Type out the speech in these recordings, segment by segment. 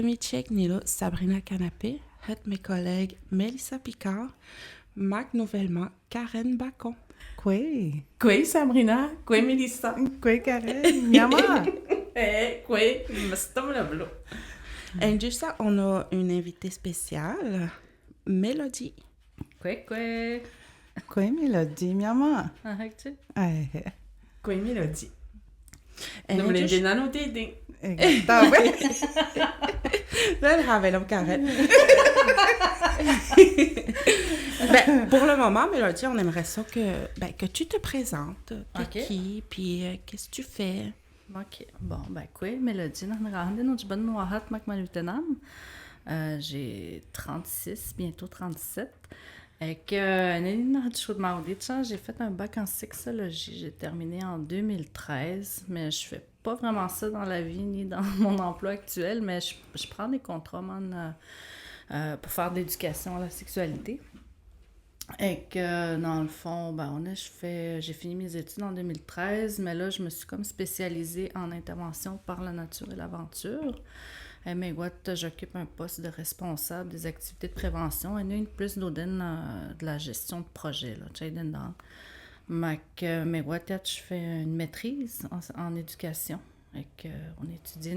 Michek Nilo Sabrina Canapé, het mes collègues Mélissa Picard, Mac nouvellement Karen Bacon. Quoi Sabrina? Quoi Mélissa? Quoi Karen? Miama! Quoi? Mastam le blo. Et juste ça, on a une invitée spéciale, Mélodie. Quoi? Quoi Mélodie? Miama! Arrête-tu? Quoi Mélodie? En Nous just... les nano dating. Exacto, oui. Là, elle avait l'homme Karen. Ben, pour le moment, Mélodie, on aimerait ça que tu te présentes. T'es Ok. qui, puis qu'est-ce que tu fais? OK. Bon, ben quoi, Mélodie, nous mak malutenam. J'ai 36, bientôt 37. Et que j'ai fait un bac en sexologie. J'ai terminé en 2013, mais je fais pas vraiment ça dans la vie ni dans mon emploi actuel, mais je prends des contrats pour faire de l'éducation à la sexualité. Et que, dans le fond, j'ai fini mes études en 2013, mais là, je me suis comme spécialisée en intervention par la nature et l'aventure. Mais j'occupe un poste de responsable des activités de prévention et nous, plus de la gestion de projet, là, mais je fais une maîtrise en éducation. Et on étudie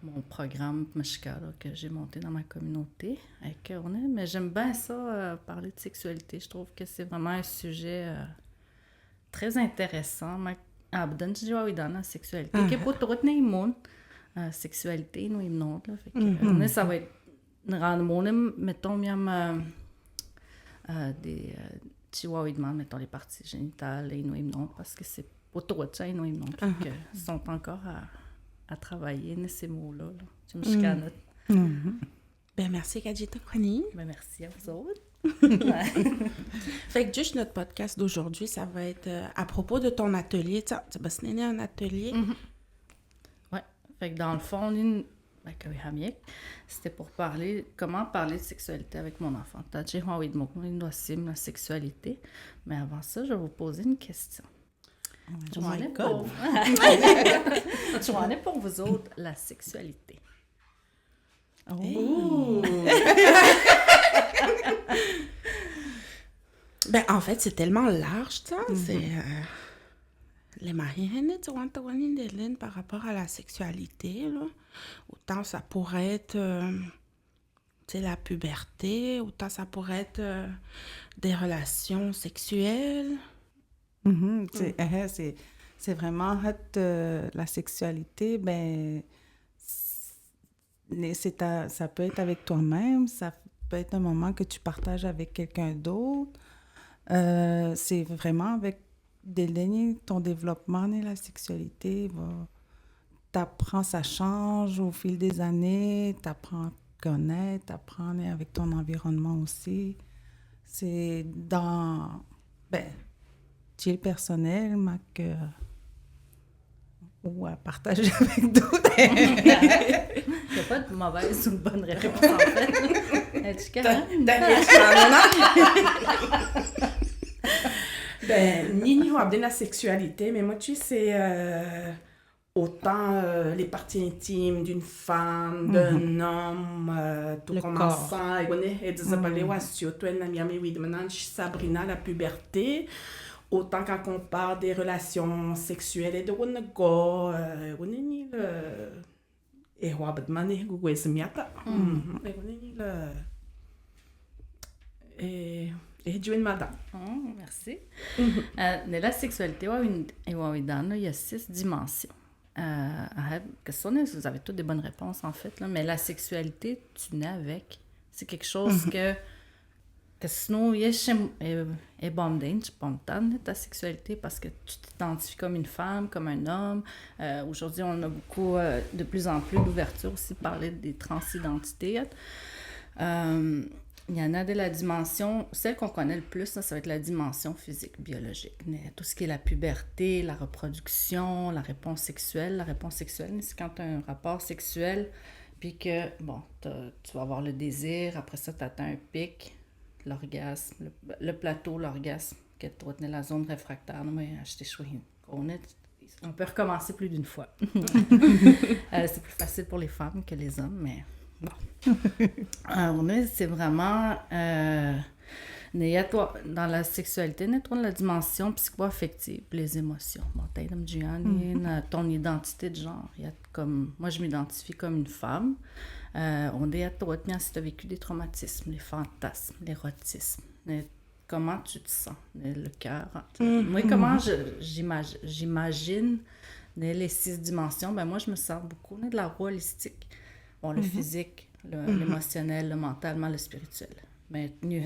mon programme Mashika que j'ai monté dans ma communauté. Mais j'aime bien ça, parler de sexualité. Je trouve que c'est vraiment un sujet très intéressant. La sexualité. Sexualité, nous, ça va être mettons, des chihuahuas, mettons, les parties génitales, et nous, parce que c'est pas trop de ça, nous, qui sont encore à travailler, ces mots-là. Tu me chicanes. Ben, merci, Kajita Kwani. Ben, merci à vous autres. Fait que juste notre podcast d'aujourd'hui, ça va être à propos de ton atelier. Tu vas donner un atelier. Ouais. Fait que dans le fond, c'était pour comment parler de sexualité avec mon enfant. La sexualité. Mais avant ça, je vais vous poser une question. Je m'en ai pour vous autres la sexualité. Oh. Ben, en fait, c'est tellement large, ça. C'est les mariés, par rapport à la sexualité, là. Autant ça pourrait être la puberté, autant ça pourrait être des relations sexuelles. C'est vraiment la sexualité, ben ça peut être avec toi-même, ça peut être un moment que tu partages avec quelqu'un d'autre. C'est vraiment avec ton développement et la sexualité. T'apprends, ça change au fil des années, t'apprends à te connaître, t'apprends avec ton environnement aussi. C'est dans... tu es personnel, ou à partager avec d'autres. Il n'y a pas de mauvaise ou de bonne réponse, en fait. Es-tu calme? Nini a bien la sexualité, mais moi, tu sais, c'est autant les parties intimes d'une femme, d'un homme, tout le commençant. Et Sabrina, la puberté. Autant quand on parle des relations sexuelles et de merci. La sexualité, il y a 6 dimensions. Vous avez toutes des bonnes réponses, en fait, là, mais la sexualité, tu nais avec. C'est quelque chose que sinon, est bondé, spontane, ta sexualité, parce que tu t'identifies comme une femme, comme un homme. Aujourd'hui, on a beaucoup, de plus en plus, d'ouverture aussi, de parler des transidentités. Il y en a de la dimension, celle qu'on connaît le plus, ça va être la dimension physique, biologique. Mais tout ce qui est la puberté, la reproduction, la réponse sexuelle. La réponse sexuelle, c'est quand tu as un rapport sexuel, puis que, tu vas avoir le désir, après ça, tu atteins un pic, l'orgasme, le plateau, l'orgasme, que tu retiens la zone réfractaire, mais acheter chouine. On est On peut recommencer plus d'une fois. C'est plus facile pour les femmes que les hommes, mais bon. C'est vraiment... dans la sexualité, la dimension psycho-affective, les émotions. Bon, ton identité de genre. Comme, moi, je m'identifie comme une femme. On est si tu as vécu des traumatismes, les fantasmes, l'érotisme. Comment tu te sens, le cœur. Moi, comment j'imagine les 6 dimensions, ben moi, je me sers beaucoup de la roue holistique. Bon, le physique, l'émotionnel, le mental, le spirituel. Mais les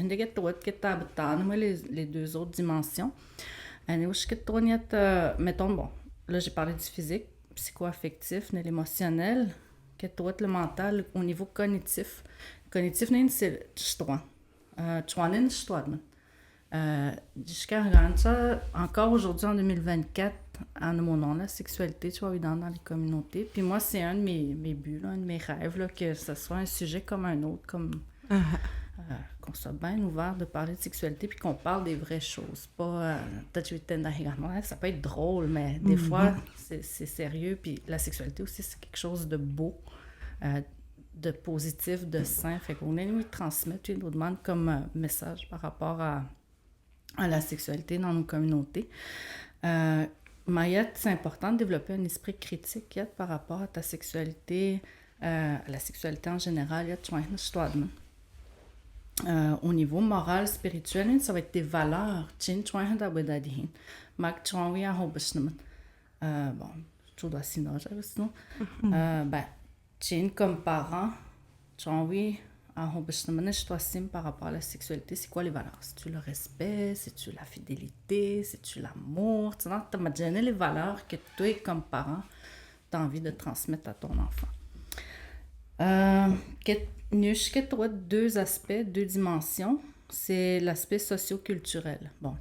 2 autres dimensions. Mettons, bon, là, j'ai parlé du physique, psycho-affectif, l'émotionnel, le mental, au niveau cognitif. Cognitif, c'est encore aujourd'hui, en 2024, en mon nom, la sexualité, tu vois, dans les communautés. Puis moi, c'est un de mes buts, là, un de mes rêves, là, que ce soit un sujet comme un autre, comme... qu'on soit bien ouvert de parler de sexualité puis qu'on parle des vraies choses. Pas ça peut être drôle, mais des fois, c'est sérieux. Puis la sexualité aussi, c'est quelque chose de beau, de positif, de sain. Fait qu'on est de transmettre, tu nous demande comme message par rapport à la sexualité dans nos communautés. C'est important de développer un esprit critique par rapport à ta sexualité, à la sexualité en général. Au niveau moral, spirituel, ça va être des valeurs. Bon, je dois comme parent, par rapport à la sexualité, c'est quoi les valeurs? C'est-tu le respect? C'est-tu la fidélité? C'est-tu l'amour? Tu m'as donné les valeurs que toi, comme parent, tu as envie de transmettre à ton enfant. Deux aspects, 2 dimensions. C'est l'aspect socio-culturel. Bon,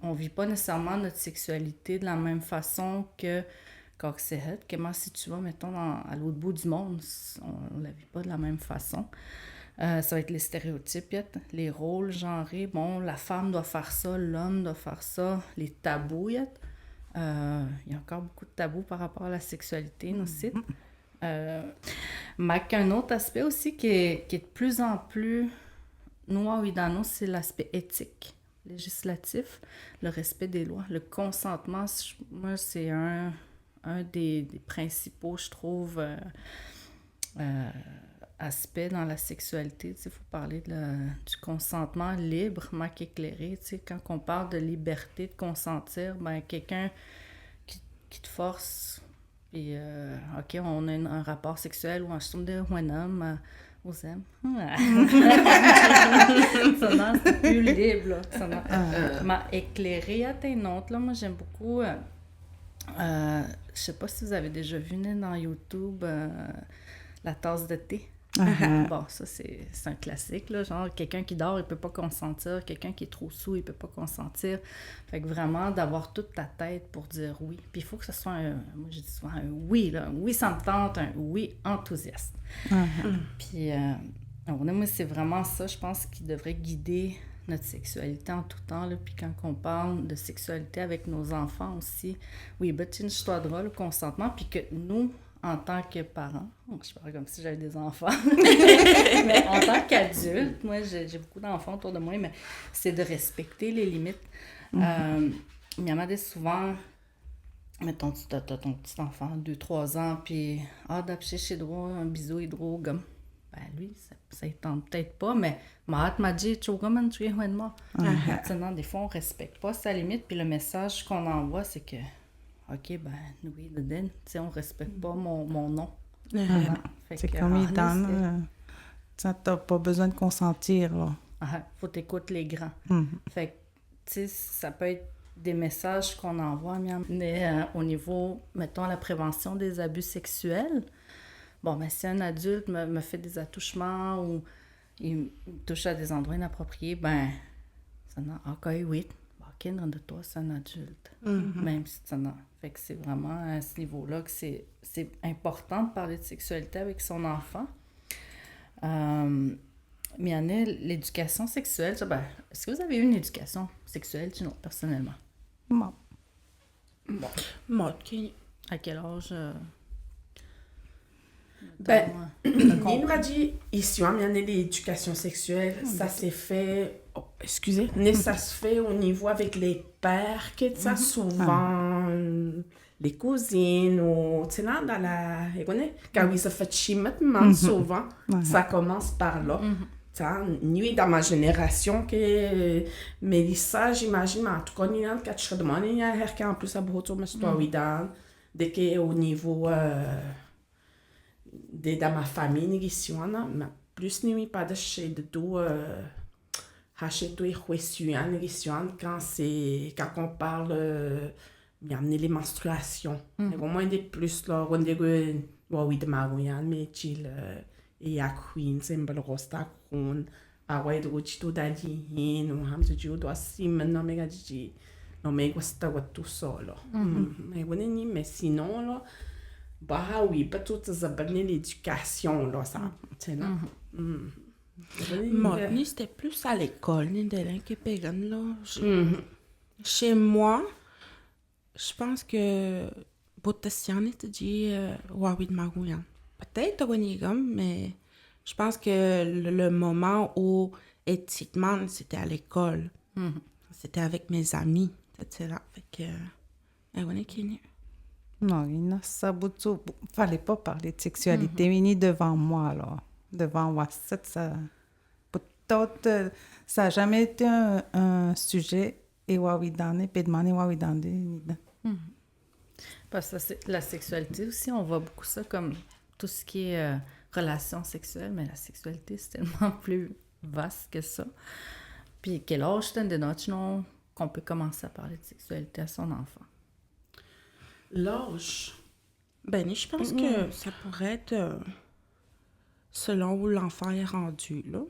on ne vit pas nécessairement notre sexualité de la même façon que comment si tu vas, mettons, à l'autre bout du monde, on ne la vit pas de la même façon. Ça va être les stéréotypes, les rôles genrés. Bon, la femme doit faire ça, l'homme doit faire ça, les tabous. Il y a encore beaucoup de tabous par rapport à la sexualité, nos sites. Mais un autre aspect aussi qui est de plus en plus noir dans nous, c'est l'aspect éthique, législatif, le respect des lois, le consentement. Moi, c'est un des principaux, je trouve, aspects dans la sexualité. Il faut parler du consentement libre, éclairé. Quand on parle de liberté de consentir, quelqu'un qui te force... Puis, OK, on a un rapport sexuel ou un homme aux hommes. Ça c'est plus libre, là. Ça m'a éclairé à tes notes, là. Moi, j'aime beaucoup... je sais pas si vous avez déjà vu dans YouTube la tasse de thé. Bon, ça, c'est un classique, là. Genre, quelqu'un qui dort, il peut pas consentir. Quelqu'un qui est trop saoul, il peut pas consentir. Fait que vraiment, d'avoir toute ta tête pour dire oui. Puis il faut que ce soit moi, je dis souvent un oui, là. Un oui, ça me tente, un oui enthousiaste. Puis, moi, c'est vraiment ça, je pense, qui devrait guider notre sexualité en tout temps, là. Puis quand on parle de sexualité avec nos enfants aussi, oui, tu dois le consentement, puis que nous, en tant que parents, je parle comme si j'avais des enfants, mais en tant qu'adulte, moi, j'ai beaucoup d'enfants autour de moi, mais c'est de respecter les limites. Il y en a souvent, mettons, tu as ton petit enfant, 2-3 ans, puis, d'apcher chez droit, un bisou hydro, gomme. Lui, ça ne tente peut-être pas, mais m'a dit, des fois, on ne respecte pas sa limite, puis le message qu'on envoie, c'est que OK, oui, on ne respecte pas mon nom. C'est comme il donne. Tu n'as pas besoin de consentir, là. Faut t'écouter les grands. Fait que, tu sais, ça peut être des messages qu'on envoie, mais au niveau, mettons, la prévention des abus sexuels, si un adulte me fait des attouchements ou il me touche à des endroits inappropriés, ça n'a OK, oui. De toi, c'est un adulte. Même si tu n'as. Fait que c'est vraiment à ce niveau-là que c'est important de parler de sexualité avec son enfant. Mais il y en a l'éducation sexuelle. Est-ce que vous avez eu une éducation sexuelle, personnellement? Non. Moi, qui... À quel âge? Ben, Mettons, il m'a dit, ici, on a l'éducation sexuelle, ça s'est fait, excusez, mais ça se fait au niveau avec les pères, que ça, souvent, les cousines, ou, tu sais, là, dans la, quand ils se font chimiquement, souvent, ça commence par là. Nuit dans ma génération, que Mélissa, j'imagine, mais en tout cas, il y a quelque chose de moi, il y a quelqu'un en plus à Broto, mais c'est toi, oui, dès qu'au niveau, dans ma famille, mais plus nuit pas de chez de tout, chez toi, quand on parle, il y a les menstruations. Au moins des plus, là, on dit que, oui, de Marouyan, mais chill, et ya Queen, c'est un bel rosta, Kroon, ah ouais, de Rochito d'Ali, ou Hamza Joe, doit si, maintenant, mais gadi, non, mais c'est tout ça, là. Mais sinon, là, bah oui, pas tout ça, l'éducation, là, ça, tu sais, là. Moi, c'était plus à l'école, ni de l'Inquépégan, là. Chez moi, je pense que Botassian était dit Wawi de Marouyan. Peut-être Ronigam, mais je pense que le moment où éthiquement, c'était à l'école. C'était avec mes amis, etc. Fait que, on est qui Non, il n'a ça beaucoup. Fallait pas parler de sexualité, ni devant moi, là. Devant Wasset, ça. Peut-être, ça n'a jamais été un sujet. Et Wawidane, Pedmane Wawidane. parce que la sexualité aussi, on voit beaucoup ça comme tout ce qui est relations sexuelles, mais la sexualité, c'est tellement plus vaste que ça. Puis quel âge t'as de notre nom qu'on peut commencer à parler de sexualité à son enfant? L'âge. Ben, je pense que ça pourrait être selon où l'enfant est rendu, là.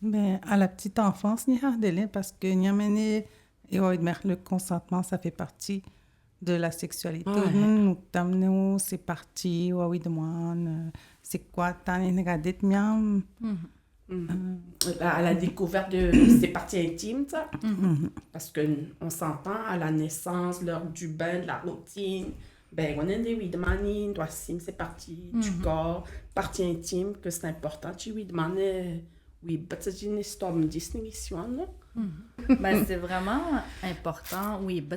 Ben, à la petite enfance, ni hardélé, parce que ni amené, et le consentement, ça fait partie de la sexualité. Nous, t'amenons, c'est parti, oui, de moi, c'est quoi, t'as une regarde, miam. À la découverte de ses parties intimes, ça. Parce qu'on s'entend à la naissance, l'heure du bain, de la routine. Ben, on a des oui demandé, c'est partie du corps, partie intime, que c'est important. Tu oui demander, oui, c'est une histoire de distinction, là. Ben, c'est vraiment important, oui,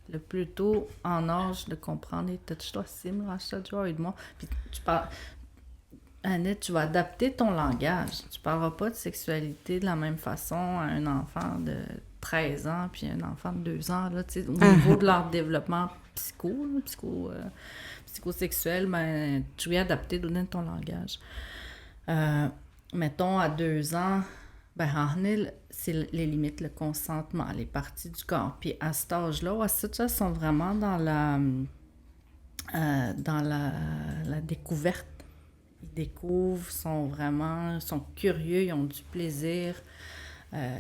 le plus tôt en âge de comprendre les touches-toi-sim, Rachel, et moi. Puis tu parles. Annette, tu vas adapter ton langage. Tu ne parleras pas de sexualité de la même façon à un enfant de 13 ans puis un enfant de 2 ans. Là, au niveau de leur développement psychosexuel, ben, tu vas adapter dans ton langage. Mettons, à 2 ans, ben, c'est les limites, le consentement, les parties du corps. Puis à cet âge-là, ça sont vraiment dans la découverte. Ils découvrent, sont curieux, ils ont du plaisir.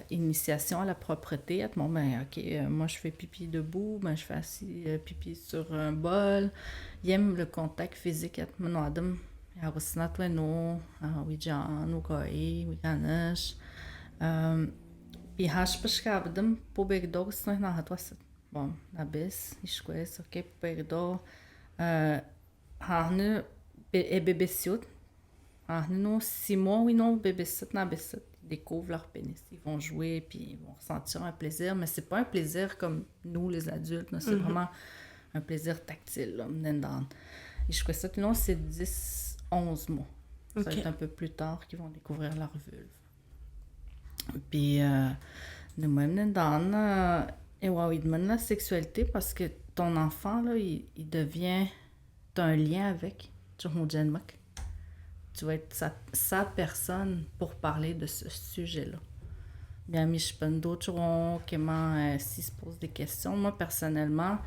Initiation à la propreté. Bon, ben, OK, moi, je fais pipi debout, ben, je fais assis pipi sur un bol. Ils aiment le contact physique. Madame, puis hashpashkabdam pobegdo na hatwas. Bon, nabes, ishkwes, OK, pobegdo. Harne bébessiot. Harne 6 mois, oui, non, bébessiot, nabessiot. Ils découvrent leur pénis. Ils vont jouer, puis ils vont ressentir un plaisir, mais c'est pas un plaisir comme nous, les adultes. Là. C'est vraiment un plaisir tactile. Là. Ishkwes, non, c'est 10-11 mois. Ça va être un peu plus tard qu'ils vont découvrir leur vulve. Puis, nous-mêmes, dans la sexualité, parce que ton enfant, là, il devient... Tu as un lien avec. Tu vas être sa personne pour parler de ce sujet-là. Bien, je pense d'autres s'ils se posent des questions. Moi, personnellement,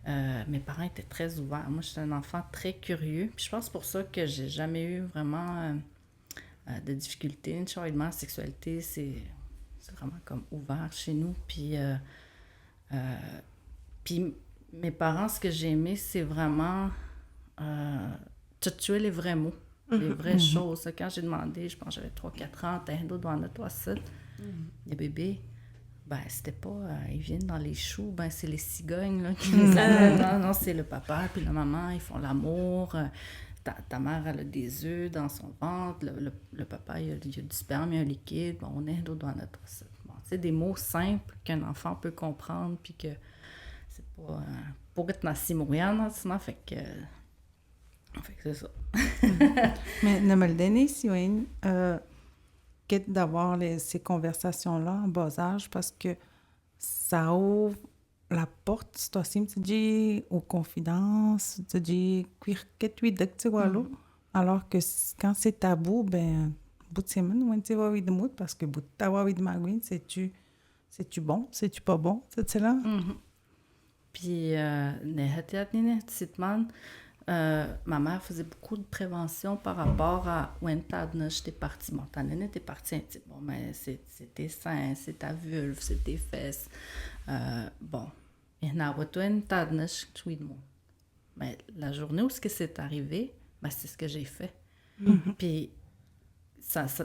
mes parents étaient très ouverts. Moi, j'étais un enfant très curieux. Puis je pense pour ça que j'ai jamais eu vraiment de difficultés. La sexualité, c'est vraiment comme ouvert chez nous. Puis mes parents, ce que j'ai aimé, c'est vraiment tuer les vrais mots, les vraies choses. Quand j'ai demandé, je pense que j'avais 3-4 ans, t'as un dos dans le toit, des bébés. Ben, c'était pas... ils viennent dans les choux, ben c'est les cigognes là, qui les amènent. Non, c'est le papa puis la maman, ils font l'amour. Ta mère, elle a des œufs dans son ventre. Le papa, il y a du sperme, il y a un liquide. Bon, on est dans notre recette. Bon, c'est des mots simples qu'un enfant peut comprendre puis que c'est pas... pour être nassi mourir, sinon, fait que c'est ça. Mais Namaldenis, Yoin, qu'est d'avoir ces conversations-là en bas âge parce que ça ouvre la porte, c'est aussi, tu dis, aux confidences, tu dis, alors que quand c'est tabou, ben, bout de semaine, on va voir de mood parce que bout de tawa de magouine, c'est-tu bon, c'est-tu pas bon, c'est là? Puis, ma mère faisait beaucoup de prévention par rapport à où j'étais partie. Bon, ta nénette était partie intime. Bon, mais c'est tes seins, c'est ta vulve, c'est tes fesses. Bon. Mais la journée où c'est arrivé, ben, c'est ce que j'ai fait. Puis,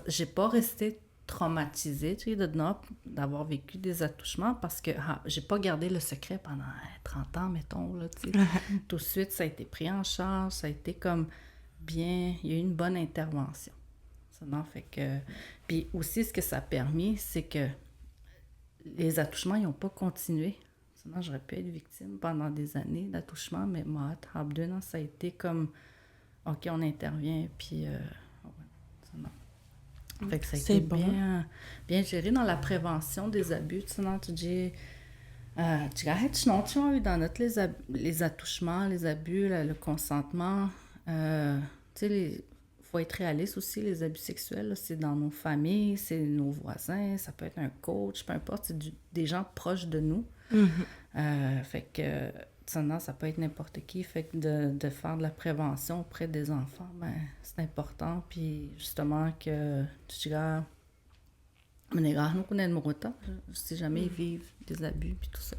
j'ai pas resté traumatisée, tu sais, d'avoir vécu des attouchements parce que j'ai pas gardé le secret pendant 30 ans, mettons, là, tu sais. Tout de suite, ça a été pris en charge, ça a été comme bien, il y a eu une bonne intervention. Ça n'en fait que... Puis aussi, ce que ça a permis, c'est que les attouchements, ils n'ont pas continué. Sinon, j'aurais pu être victime pendant des années d'attouchement, mais moi, ça a été comme, OK, on intervient, puis... Fait que ça a été bien géré dans la prévention des abus. Tu sais, non, tu dis... tu as eu dans notre les attouchements, les abus, le consentement. Tu sais, il faut être réaliste aussi, les abus sexuels, là, c'est dans nos familles, c'est nos voisins, ça peut être un coach, peu importe, c'est des gens proches de nous. Fait que... Sinon, ça peut être n'importe qui. Fait que de faire de la prévention auprès des enfants, ben, c'est important. Puis justement que tu diras, si jamais ils vivent des abus puis tout ça.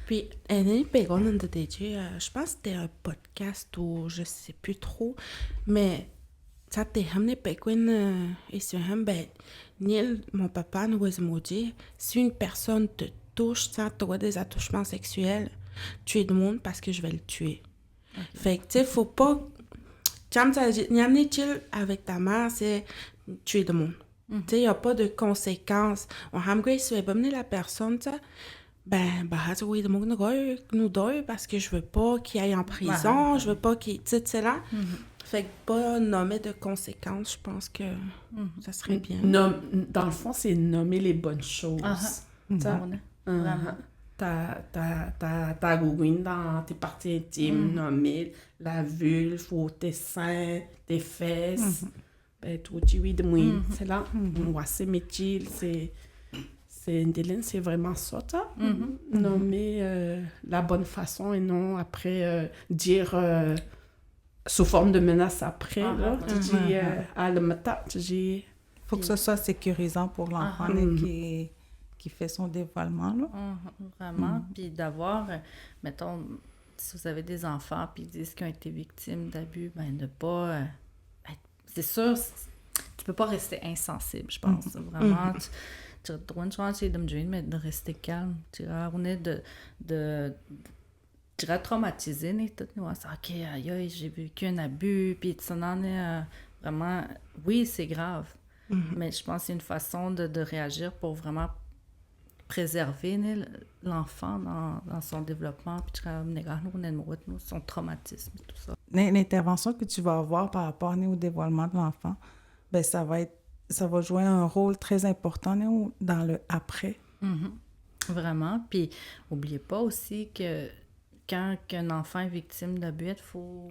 Puis, je pense que c'était un podcast ou je sais plus trop, mais ça t'est ramené et sur mon papa nous a dit, si une personne te touche, ça t'aura des attouchements sexuels, tuer le monde parce que je vais le tuer. Okay. Fait que, tu sais, faut pas... avec ta mère, c'est tuer le monde. Tu sais, il n'y a pas de conséquences. On a si on va la personne, tu sais, oui, le monde nous doit parce que je veux pas qu'il aille en prison, je veux pas qu'il... Tu sais, là. Fait que pas nommer de conséquences, je pense que ça serait bien. Dans le fond, c'est nommer les bonnes choses. Vraiment. Ta gougoune dans tes parties intimes, nommer la vulve ou tes seins, tes fesses. Tout de moi, c'est là. Moi, c'est métier, c'est vraiment ça, nommer la bonne façon et non après dire sous forme de menace après. Tu dis tu dis... Faut que ce soit sécurisant pour l'enfant qui fait son dévoilement, là. Vraiment. Puis d'avoir, mettons, si vous avez des enfants puis ils disent qu'ils ont été victimes d'abus, ben ne pas... c'est sûr, tu peux pas rester insensible, je pense. Vraiment, tu dois une chance de me dire, mais de rester calme. Tu vas traumatiser, OK, aïe, j'ai vécu un abus, puis tu en es vraiment... Oui, c'est grave, mais je pense que c'est une façon de réagir pour vraiment préserver l'enfant dans son développement, puis son traumatisme et tout ça. L'intervention que tu vas avoir par rapport au dévoilement de l'enfant, ben ça va jouer un rôle très important dans le après. Vraiment. Puis, n'oubliez pas aussi que quand un enfant est victime d'abus, il faut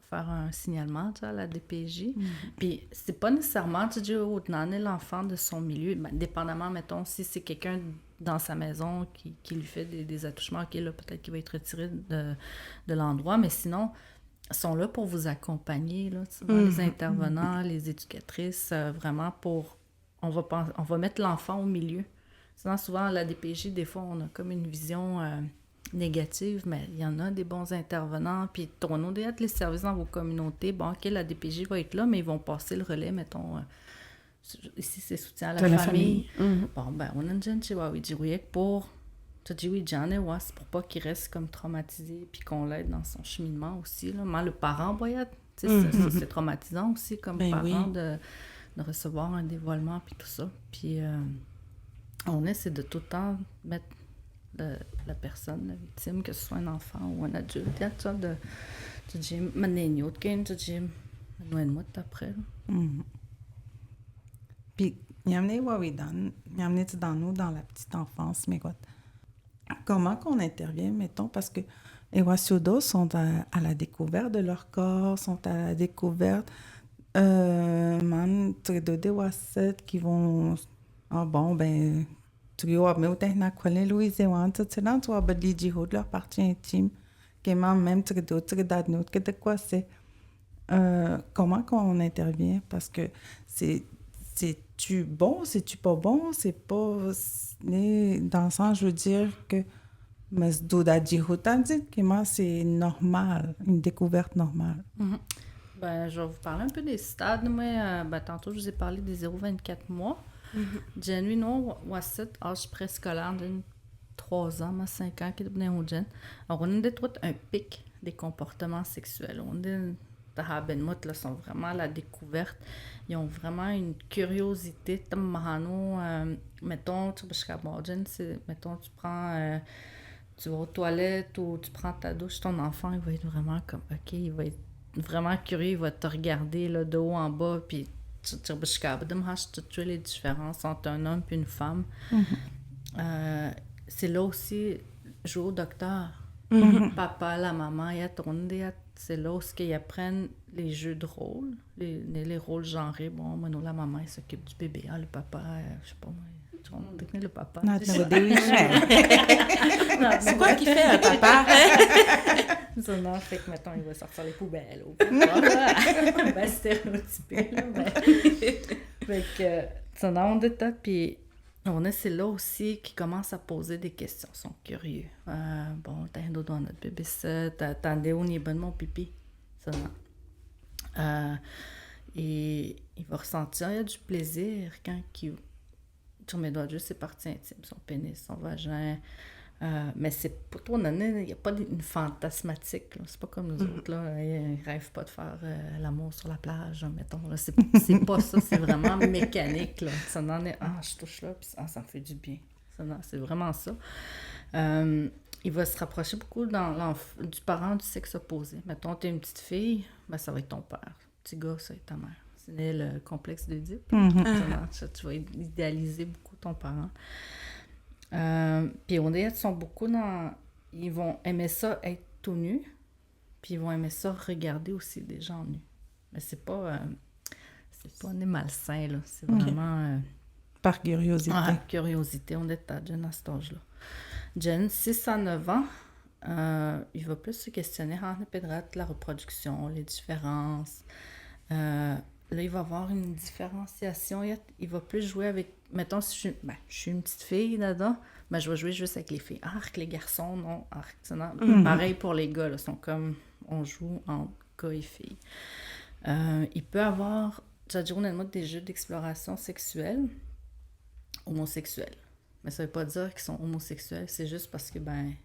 faire un signalement à la DPJ. Puis, c'est pas nécessairement, tu dis, l'enfant de son milieu, ben, dépendamment, mettons, si c'est quelqu'un dans sa maison qui lui fait des attouchements, OK, là, peut-être qu'il va être retiré de l'endroit, mais sinon, ils sont là pour vous accompagner, là, les intervenants, les éducatrices, vraiment pour... On va mettre l'enfant au milieu. Sinon, souvent, à la DPJ, des fois, on a comme une vision négative, mais il y en a des bons intervenants, puis tournons les services dans vos communautés. Bon, OK, la DPJ va être là, mais ils vont passer le relais, mettons, ici, c'est soutien à De la la famille. famille. Bon, ben, on a une jeune chihuahua pour... Tu dis oui, John, ouais, c'est pour pas qu'il reste comme traumatisé, puis qu'on l'aide dans son cheminement aussi, là. Mais le parent, tu sais, ça, c'est traumatisant aussi, comme Ben parent, oui. de recevoir un dévoilement, puis tout ça. Puis, on essaie de tout le temps mettre la personne, la victime, que ce soit un enfant ou un adulte, tu sais, tu dis, manénio, tu dis, manénio, après, là. Mhm. Puis, il y a amené Wawidan, il y a amené dans nous dans la petite enfance, mais quoi. Comment qu'on intervient, mettons, parce que les Wassiodos sont à la découverte de leur corps, sont à la découverte, man, des Wasset qui vont, ah bon, ben, tu vois, mais autant na kwale Louise et Wan, tu sais, tu vois, badli jihod, leur partie intime, qui même, tu dadnout, que de quoi c'est. Comment qu'on intervient? Parce que c'est-tu bon, c'est-tu pas bon? C'est pas... Dans le sens, je veux dire que... Mais c'est normal, une découverte normale. Ben, je vais vous parler un peu des stades. Moi, tantôt, je vous ai parlé des 0-24 mois. Jenny, non, Wasset, âge préscolaire de 3 ans, 5 ans, qui est devenu au Jen. Alors, on a des un pic des comportements sexuels. On est Tahabenmut, là, sont vraiment à la découverte. Ils ont vraiment une curiosité. Mettons, mettons, tu prends... tu vas aux toilettes ou tu prends ta douche, ton enfant, il va être vraiment comme, OK, il va être vraiment curieux, il va te regarder là, de haut en bas, puis tu vas suis capable de me racheter les différences entre un homme et une femme. C'est là aussi, jouer au docteur. Papa, la maman, c'est là où ils apprennent les jeux de rôle, les rôles genrés. Bon, moi, la maman, elle s'occupe du bébé. Le papa, je sais pas moi. Le papa. C'est quoi qui fait un papa? Non, fait que, mettons, il va sortir les poubelles. Ben, stéréotypé, là. Fait que, on détaille, puis c'est là aussi qu'ils commencent à poser des questions. Ils sont curieux. Bon, t'as un dodo dans notre bébé, ça. T'as un déo, il est bon mon pipi. Ça, non. Et il va ressentir, il y a du plaisir quand il... Sur mes doigts, juste ses parties intimes, son pénis, son vagin. Mais c'est pas trop donné, il n'y a pas une fantasmatique. Là. C'est pas comme nous autres, là. Ils ne rêvent pas de faire l'amour sur la plage, mettons. Là. C'est pas ça, c'est vraiment mécanique. Là. Ça en est, je touche là, puis ça me fait du bien. C'est vraiment ça. Il va se rapprocher beaucoup du parent du sexe opposé. Mettons, tu es une petite fille, ben, ça va être ton père. Petit gars, ça va être ta mère. C'est le complexe d'Oedipe. Tu vas idéaliser beaucoup ton parent. Puis on est sont beaucoup dans... Ils vont aimer ça être tout nu, puis ils vont aimer ça regarder aussi des gens nus. Mais c'est pas né malsain, là. C'est vraiment... Par curiosité. Curiosité. On est à Jen à cet âge-là. Jen, 6 à 9 ans, il va plus se questionner la reproduction, les différences... Là, il va avoir une différenciation. Il va plus jouer avec... Mettons, si je suis une petite fille là-dedans, ben, je vais jouer juste avec les filles. Les garçons, non. Pareil pour les gars, là, sont comme... On joue entre gars et filles. Il peut avoir, des jeux d'exploration sexuelle homosexuels. Mais ça veut pas dire qu'ils sont homosexuels. C'est juste parce que, ils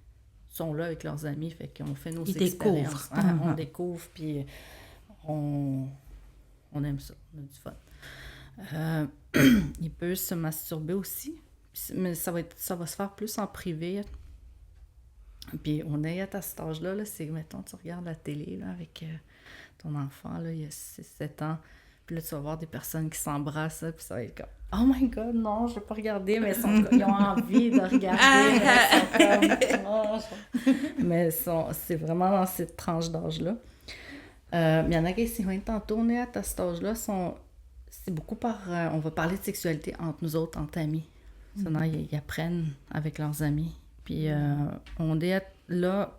sont là avec leurs amis, fait qu'on fait nos expériences. On découvre, puis on aime ça, on a du fun. Il peut se masturber aussi, mais ça va se faire plus en privé. Puis on est à cet âge-là, c'est, mettons, tu regardes la télé là, avec ton enfant, là, il y a 6-7 ans, puis là, tu vas voir des personnes qui s'embrassent, là, puis ça va être comme « Oh my God, non, je veux pas regarder », mais ils ont envie de regarder. Mais c'est vraiment dans cette tranche d'âge-là. Il y en a qui s'y vont tantôt, on est à cet âge-là, c'est beaucoup on va parler de sexualité entre nous autres, entre amis. Sinon, ils apprennent avec leurs amis. Puis on est là,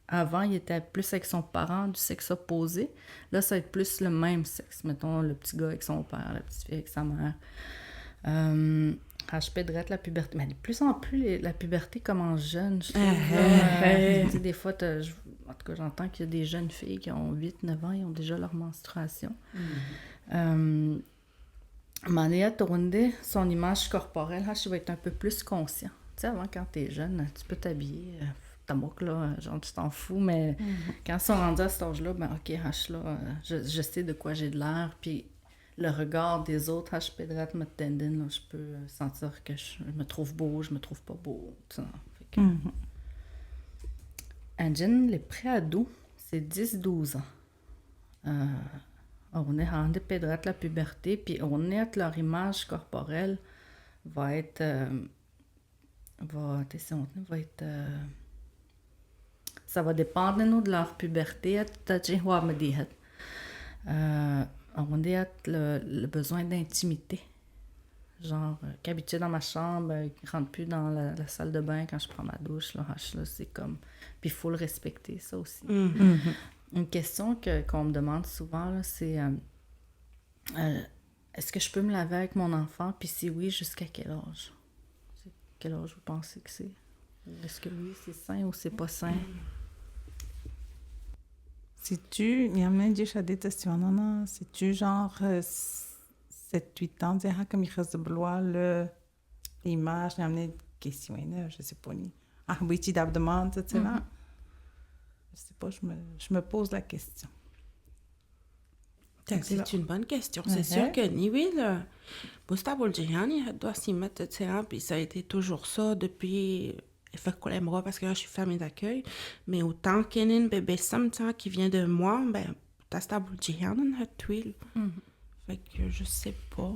avant, il était plus avec son parent du sexe opposé. Là, ça va être plus le même sexe. Mettons, le petit gars avec son père, la petite fille avec sa mère. HP de la puberté. Mais de plus en plus, la puberté commence jeune, je trouve. Des fois, en tout cas, j'entends qu'il y a des jeunes filles qui ont 8-9 ans, ils ont déjà leur menstruation. Mania tourner son image corporelle, je vais être un peu plus conscient. Tu sais, avant, quand t'es jeune, tu peux t'habiller, ta moque, là, genre, tu t'en fous, mais quand ils sont rendus à cet âge-là, ben, OK, là, je sais de quoi j'ai de l'air, puis le regard des autres, je peux être me tendine, là, je peux sentir que je me trouve beau, je me trouve pas beau, tu sais. Fait que... Angine, les préados, c'est 10-12 ans. On est rendu pédrate la puberté, puis on est à leur image corporelle va être... ça va dépendre de nous, de leur puberté. On est à le besoin d'intimité. Genre, qu'habitué dans ma chambre, il ne rentre plus dans la salle de bain quand je prends ma douche. Là, c'est comme... Puis il faut le respecter, ça aussi. Une question qu'on me demande souvent, là, c'est est-ce que je peux me laver avec mon enfant? Puis si oui, jusqu'à quel âge? Quel âge vous pensez que c'est? Est-ce que oui, c'est sain ou c'est pas sain? Si-tu, il y a même des questions, non, si-tu genre 7-8 ans, dire comme il reste de blois, l'image, il y a des questions, je sais pas, ah oui, tu demandes, etc. Je sais pas, je me pose la question. C'est une bonne question. C'est sûr que oui, le Gustavo Gianni doit s'y mettre, puis ça a été toujours ça depuis... Il fait qu'on l'aimera parce que là, je suis famille d'accueil. Mais autant qu'il y a une bébé qui vient de moi, ben, Gustavo Gianni a tuile. Fait que je sais pas.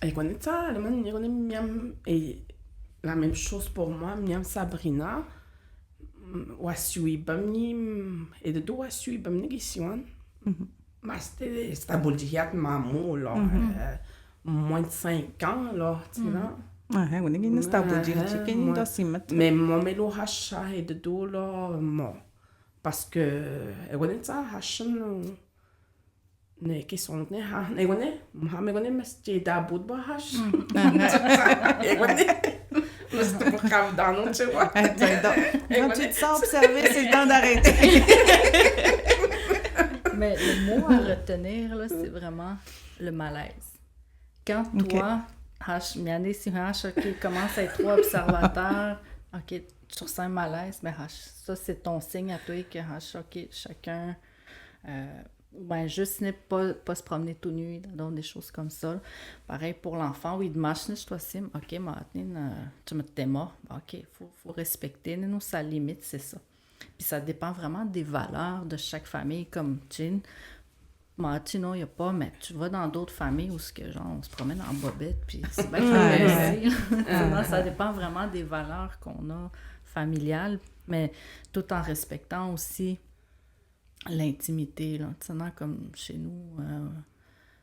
Et connaît ça, et la même chose pour moi, miam Sabrina. Wasui bamni et de deux wasui bamni gisiwan. Mas c'était aboudiat maman là, moins de 5 ans là, tu vois. Mais mon mélo hacha et de deux là, moi parce que et connaît ça hachan ne question ne ha ne connaît moi me connaît mais c'est d'abord ba hash. Et connaît mais tu peux pas dans non tu vois. Quand tu te sens observé, c'est le temps d'arrêter. Mais le mot à retenir, là, c'est vraiment le malaise. Quand toi, tu commences à être trop observateur, OK, tu ressens un malaise, mais ça, c'est ton signe à toi que, OK, chacun... ben, juste ne pas se promener tout nu, dans des choses comme ça. Pareil pour l'enfant, oui, de marcher, je dois dire, OK, maintenant, tu me t'aimes, OK, faut respecter, nous, sa limite, c'est ça. Puis ça dépend vraiment des valeurs de chaque famille, comme Jean. Martino, il n'y a pas, mais tu vas dans d'autres familles où genre, on se promène en bobette, puis c'est bien aussi. Ça dépend vraiment des valeurs qu'on a familiales, mais tout en respectant aussi l'intimité, là. Tu sais, comme chez nous,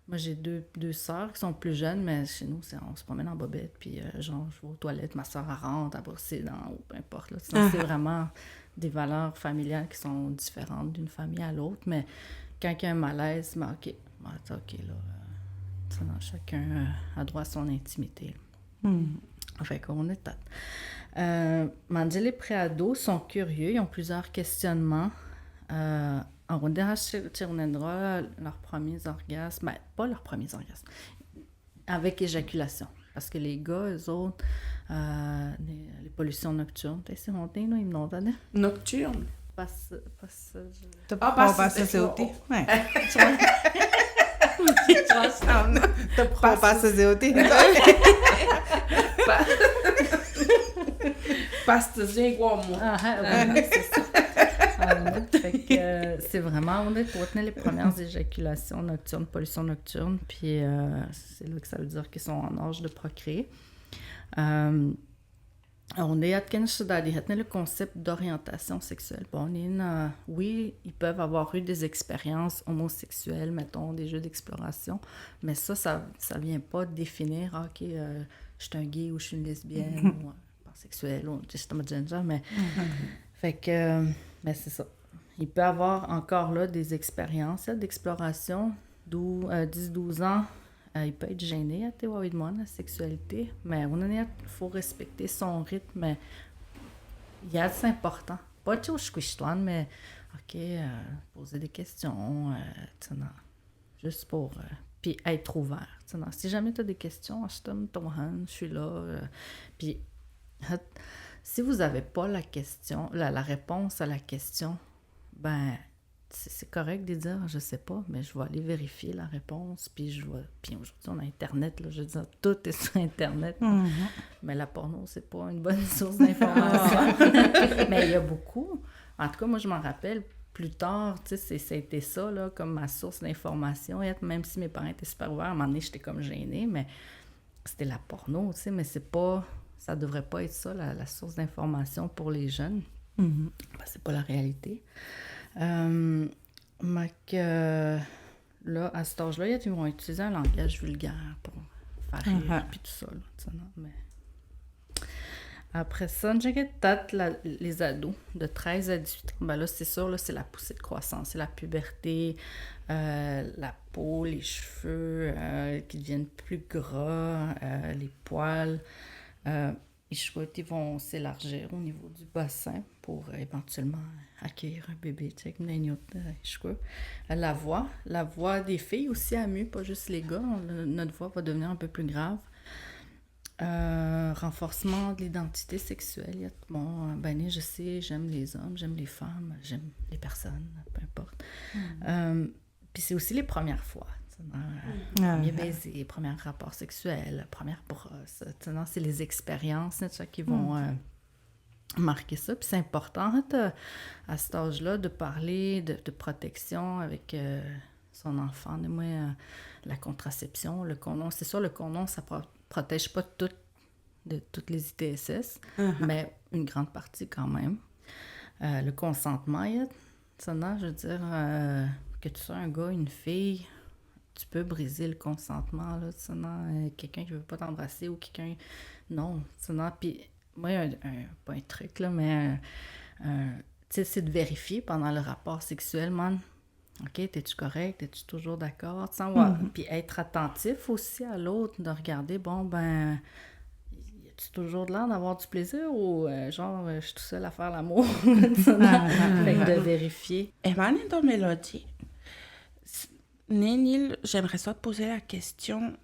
moi j'ai deux sœurs qui sont plus jeunes, mais chez nous, on se promène en bobette, puis genre, je vais aux toilettes, ma sœur rentre, elle brosse dans ou peu importe. Là. C'est vraiment des valeurs familiales qui sont différentes d'une famille à l'autre, mais quand il y a un malaise, ben, OK, là, chacun a droit à son intimité. Fait qu'on est tête. Les préados sont curieux, ils ont plusieurs questionnements. On reviendra leurs premiers orgasmes, ben, pas leurs premiers orgasmes, avec éjaculation. Parce que les gars, eux autres, les pollutions nocturnes, c'est monté, là, ils me l'ont donné. Nocturne? Passageuti. Passageuti. Pasteur igual moi. C'est ça. Fait que c'est vraiment, on est pour retenir les premières éjaculations nocturnes, pollution nocturne, puis c'est là que ça veut dire qu'ils sont en âge de procréer. On est à le concept d'orientation sexuelle. Bon, oui, ils peuvent avoir eu des expériences homosexuelles, mettons, des jeux d'exploration, mais ça vient pas définir, OK, je suis un gay ou je suis une lesbienne, ou pansexuelle, ou just a gender, mais... Fait que, mais c'est ça. Il peut avoir encore là des expériences d'exploration, d'où 10-12 ans, il peut être gêné à la sexualité, mais il faut respecter son rythme. Mais il y a c'est important. Pas tout mais OK, poser des questions, juste pour puis être ouvert. Si jamais tu as des questions, je suis là. Puis si vous n'avez pas la question, la réponse à la question, ben c'est correct de dire je sais pas, mais je vais aller vérifier la réponse, puis aujourd'hui on a Internet, là, je veux dire, tout est sur Internet, mais la porno c'est pas une bonne source d'information. Mais il y a beaucoup, en tout cas moi je m'en rappelle plus tard, tu sais, c'était ça là, comme ma source d'information, et même si mes parents étaient super ouverts, à un moment donné j'étais comme gênée, mais c'était la porno, tu sais, mais c'est pas, ça devrait pas être ça la source d'information pour les jeunes. C'est pas la réalité. Là, à cet âge-là, ils vont utiliser un langage vulgaire pour faire rire, puis tout ça. Là, mais... Après ça, j'ai peut-être les ados de 13 à 18 ans. Ben là, c'est sûr, là, c'est la poussée de croissance, c'est la puberté, la peau, les cheveux qui deviennent plus gras, les poils. Les cheveux vont s'élargir au niveau du bassin pour éventuellement accueillir un bébé, tu sais, avec une autre cheveux. La voix des filles aussi a mieux, pas juste les gars. Notre voix va devenir un peu plus grave. Renforcement de l'identité sexuelle. Je sais, j'aime les hommes, j'aime les femmes, j'aime les personnes, peu importe. Puis c'est aussi les premières fois. Premier baiser, premier rapport sexuel, première brosse. C'est les expériences qui vont marquer ça. Puis c'est important à cet âge-là de parler de protection avec son enfant. La contraception, le condom. C'est sûr, le condom, ça protège pas de toutes les ITSS, mais une grande partie quand même. Le consentement, je veux dire, que tu sois un gars, une fille, tu peux briser le consentement, là, quelqu'un qui veut pas t'embrasser ou quelqu'un... Non, puis moi, pas un truc, là, mais c'est de vérifier pendant le rapport sexuel, man. OK, t'es-tu correct? T'es-tu toujours d'accord? Puis être attentif aussi à l'autre, de regarder, y a-tu toujours de l'air d'avoir du plaisir ou je suis tout seul à faire l'amour? Fait que de vérifier. Emmanuel dans Mélodie, Nénil, j'aimerais ça te poser la question,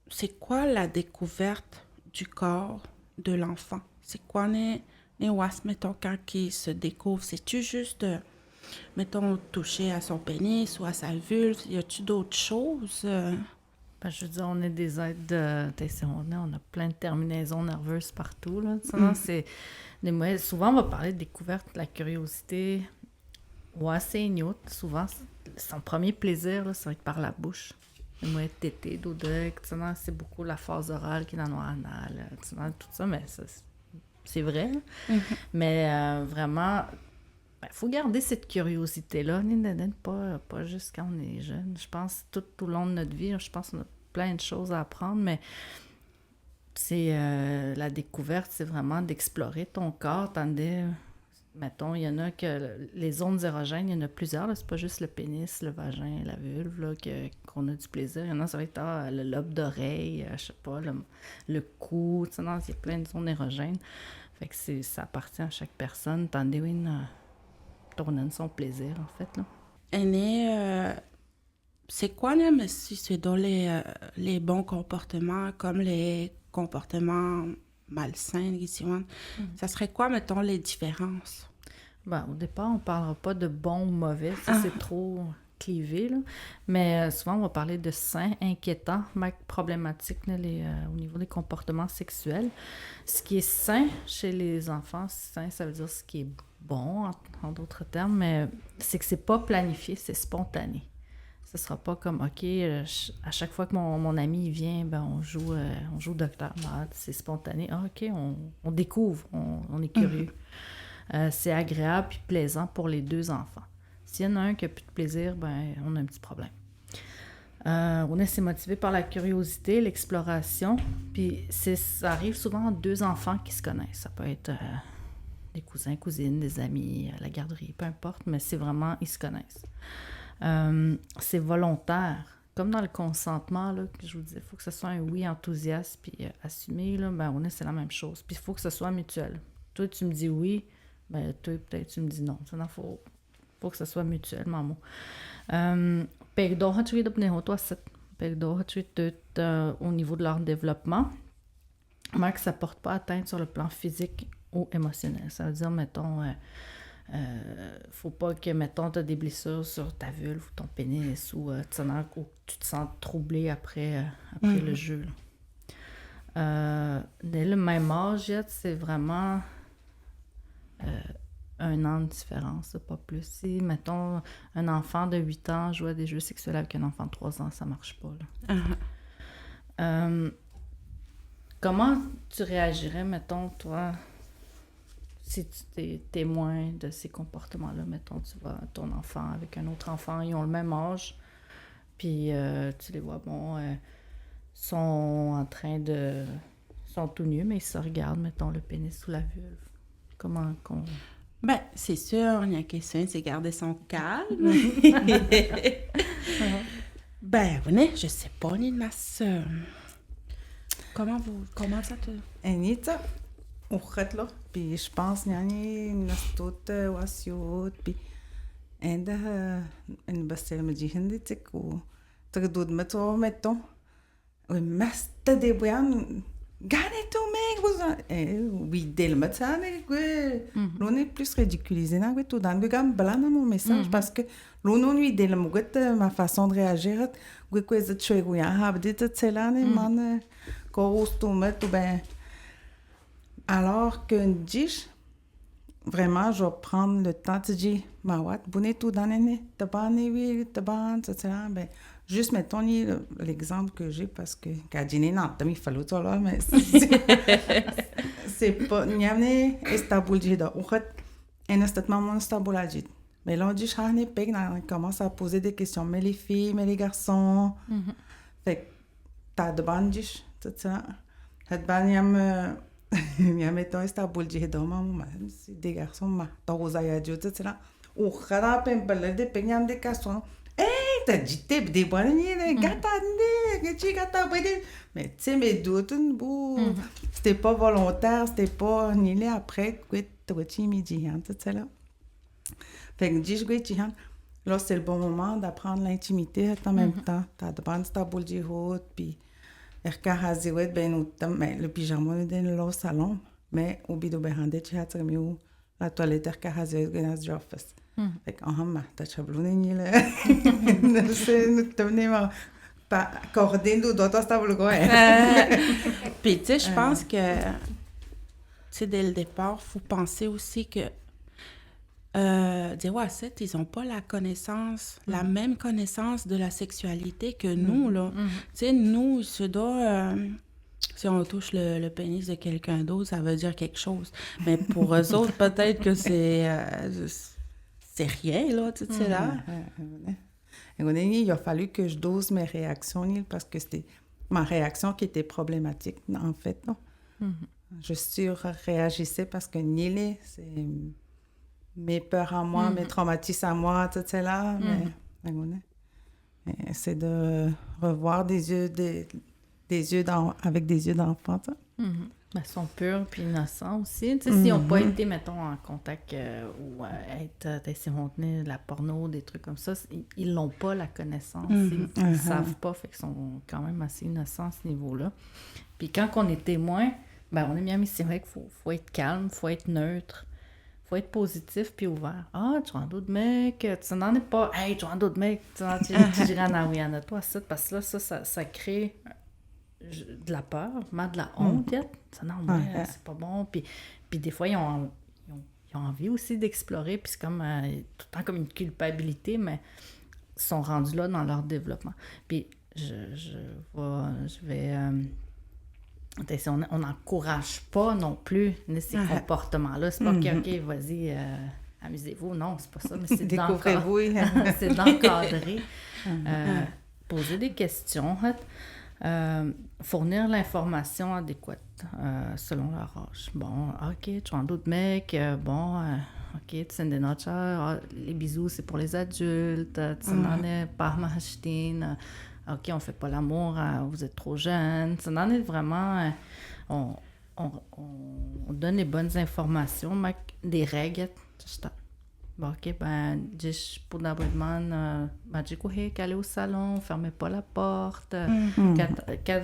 c'est quoi la découverte du corps de l'enfant? C'est quoi mettons, quand il se découvre? C'est-tu juste, mettons, toucher à son pénis ou à sa vulve? Y a-tu d'autres choses? Je veux dire, on est des êtres on a plein de terminaisons nerveuses partout, là. Souvent, on va parler de découverte, de la curiosité. Ouais, c'est ignote. Souvent, son premier plaisir, là, ça va être par la bouche. Moi, tété, d'odec, c'est beaucoup la phase orale qui est dans le anal, tout ça, mais c'est vrai. Mais vraiment, il faut garder cette curiosité-là, pas juste quand on est jeune. Je pense tout au long de notre vie, je pense qu'on a plein de choses à apprendre, mais c'est la découverte, c'est vraiment d'explorer ton corps, tandis... Mettons, il y en a que les zones érogènes, il y en a plusieurs. Là, c'est pas juste le pénis, le vagin, la vulve là, qu'on a du plaisir. Il y en a, ça va être le lobe d'oreille, je sais pas, le cou. Il y a plein de zones érogènes. Fait que ça appartient à chaque personne. Tandis qu'on donne son plaisir, en fait. Là. C'est quoi, là, mais si c'est dans les bons comportements, comme les comportements malsains, ça serait quoi, mettons, les différences? Au départ, on ne parlera pas de bon ou mauvais, ça c'est trop clivé, là. Mais souvent, on va parler de sains, inquiétants, problématiques là, au niveau des comportements sexuels. Ce qui est sain chez les enfants, sain, ça veut dire ce qui est bon, en d'autres termes, mais c'est que c'est pas planifié, c'est spontané. Ce sera pas comme, OK, à chaque fois que mon ami vient, on joue docteur. C'est spontané. OK, on découvre, on est curieux. C'est agréable et plaisant pour les deux enfants. S'il y en a un qui n'a plus de plaisir, on a un petit problème. On c'est motivé par la curiosité, l'exploration. Puis ça arrive souvent entre deux enfants qui se connaissent. Ça peut être des cousins, cousines, des amis, à la garderie, peu importe, mais c'est vraiment, ils se connaissent. C'est volontaire. Comme dans le consentement, là, que je vous disais, il faut que ce soit un oui enthousiaste puis assumé. Là, c'est la même chose. Puis il faut que ce soit mutuel. Toi, tu me dis oui, toi, peut-être tu me dis non. Il faut que ce soit mutuel, maman. Perdoa-te da pnehotoa set Puis d'autres, au niveau de leur développement, mais que ça ne porte pas atteinte sur le plan physique ou émotionnel. Ça veut dire, mettons, faut pas que, mettons, tu as des blessures sur ta vulve ou ton pénis ou tu te sens troublé après le jeu. Dès le même âge, c'est vraiment 1 an de différence, pas plus. Si, mettons, un enfant de 8 ans joue à des jeux sexuels avec un enfant de 3 ans, ça marche pas, là. Comment tu réagirais, mettons, toi, si tu t'es témoin de ces comportements-là? Mettons, tu vois ton enfant avec un autre enfant, ils ont le même âge, puis tu les vois, sont en train de... sont tout nus, mais ils se regardent, mettons, le pénis sous la vulve. Comment qu'on... Ben, c'est sûr, il y a question, c'est garder son calme. Ben, venez, je sais pas, ni de ma soeur. Comment ça te... Anita, وخطلة بيشبانس يعني نستوت واسيوت بي عندها إن بس لما جي هندتك وتردود متو متو ومستدي بيان Gane-tu oui, dès le matin, l'on est plus ridiculisé tout dans le gamme blanc dans mon message parce que l'on lui dès le ma façon de réagir quoi est ce que a dit c'est là man ben alors que dis vraiment je vais prendre le temps de dire ma wat bonne tout dans l'année t'as pas oui t'as pas etc. Ben juste mettons l'exemple que j'ai parce que Kadine non t'as mis fallu toi là mais c'est pas niamne Istanbul jida ou fait un instant mon Istanbul ajid mais là on dit chane peg on commence à poser des questions mais les filles mais les garçons fait t'as de bandis tout ça t'as ban niam mettons Istanbul jida maman c'est des garçons ma t'as osaya tout ça ou khara pembal de peg niam des questions t'as dit des bonnes gata mais tu sais mes doutes c'était pas volontaire c'était pas ni là après tu midi tout ça là fait que dis là c'est le bon moment d'apprendre l'intimité en même temps t'as de bonnes tables de haut puis erkahaziwet ben mais le pyjama dans le salon mais au bido behande tu as mieux la toilette erkahaziwet dans le office fait qu'en t'as chablonné ni là c'est nous tenons pas accordé nous d'autres tables quoi puis tu sais je pense que tu sais dès le départ faut penser aussi que des Wasset, ils n'ont pas la connaissance, la même connaissance de la sexualité que nous, là. Tu sais, nous, il se doit... si on touche le pénis de quelqu'un d'autre, ça veut dire quelque chose. Mais pour eux autres, peut-être que c'est rien, là, tout ça, là. Il a fallu que je dose mes réactions, parce que c'était ma réaction qui était problématique, en fait, non? Je surréagissais parce que Nile, c'est... mes peurs à moi, mes traumatismes à moi, tout ça là. Mais c'est de revoir des yeux avec des yeux d'enfant, ça. Ben, ils sont purs puis innocents aussi. Tu sais, s'ils n'ont pas été, mettons, en contact ou s'ils ont tenu la porno, des trucs comme ça, ils n'ont pas la connaissance. Ils ne savent pas, fait qu'ils sont quand même assez innocents à ce niveau-là. Puis quand on est témoin, ben on est bien, mais c'est vrai qu'il faut être calme, il faut être neutre. Faut être positif puis ouvert. Ah, tu as d'autres mecs, tu n'en es pas. Hey, tu as d'autres mecs, tu dirais en oui, en toi, ça, parce que là, ça crée de la peur, mais de la honte. Ça, non, c'est pas bon. Puis des fois, ils ont envie aussi d'explorer, puis c'est comme tout le temps comme une culpabilité, mais ils sont rendus là dans leur développement. Puis je vais on n'encourage pas non plus ces comportements-là. C'est pas OK, vas-y, amusez-vous. Non, c'est pas ça, mais c'est découvrez-vous. C'est d'encadrer. Poser des questions, fournir l'information adéquate selon leur âge. Bon, OK, tu as d'autres mecs. OK, tu sais des notes. Les bisous, c'est pour les adultes. Tu n'en es pas machetine. OK, on fait pas l'amour, vous êtes trop jeune. Ça en est vraiment... on donne les bonnes informations, mais des règles. Bon, OK, ben, diz pour d'abord, ben, diz correr, aller au salon, fermez pas la porte. Quand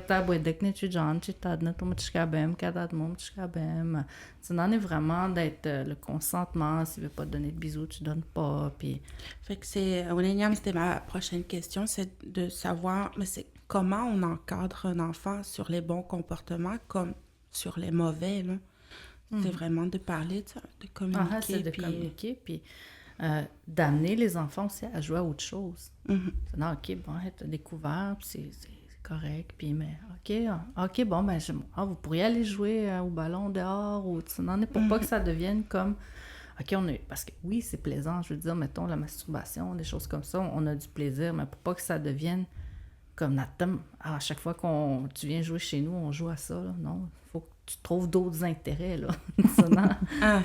t'as beau dès que tu jantes, tu t'as donné ton petit cabem, quand t'as mon petit cabem. Ça n'en est vraiment d'être le consentement. S'il veut pas te donner de bisous, tu donnes pas. Puis... Fait que c'était ma prochaine question, c'est de savoir, mais c'est comment on encadre un enfant sur les bons comportements comme sur les mauvais, là. C'est vraiment de parler de ça, de communiquer. c'est de communiquer, puis d'amener les enfants aussi à jouer à autre chose. C'est non, OK, bon, t'as découvert, puis c'est correct, puis mais OK, bon, ben, vous pourriez aller jouer au ballon dehors, ou non, pour pas que ça devienne comme, OK, parce que oui, c'est plaisant, je veux dire, mettons, la masturbation, des choses comme ça, on a du plaisir, mais pour pas que ça devienne comme à chaque fois tu viens jouer chez nous, on joue à ça, là. Non, il faut que tu trouves d'autres intérêts, là. Ça, non,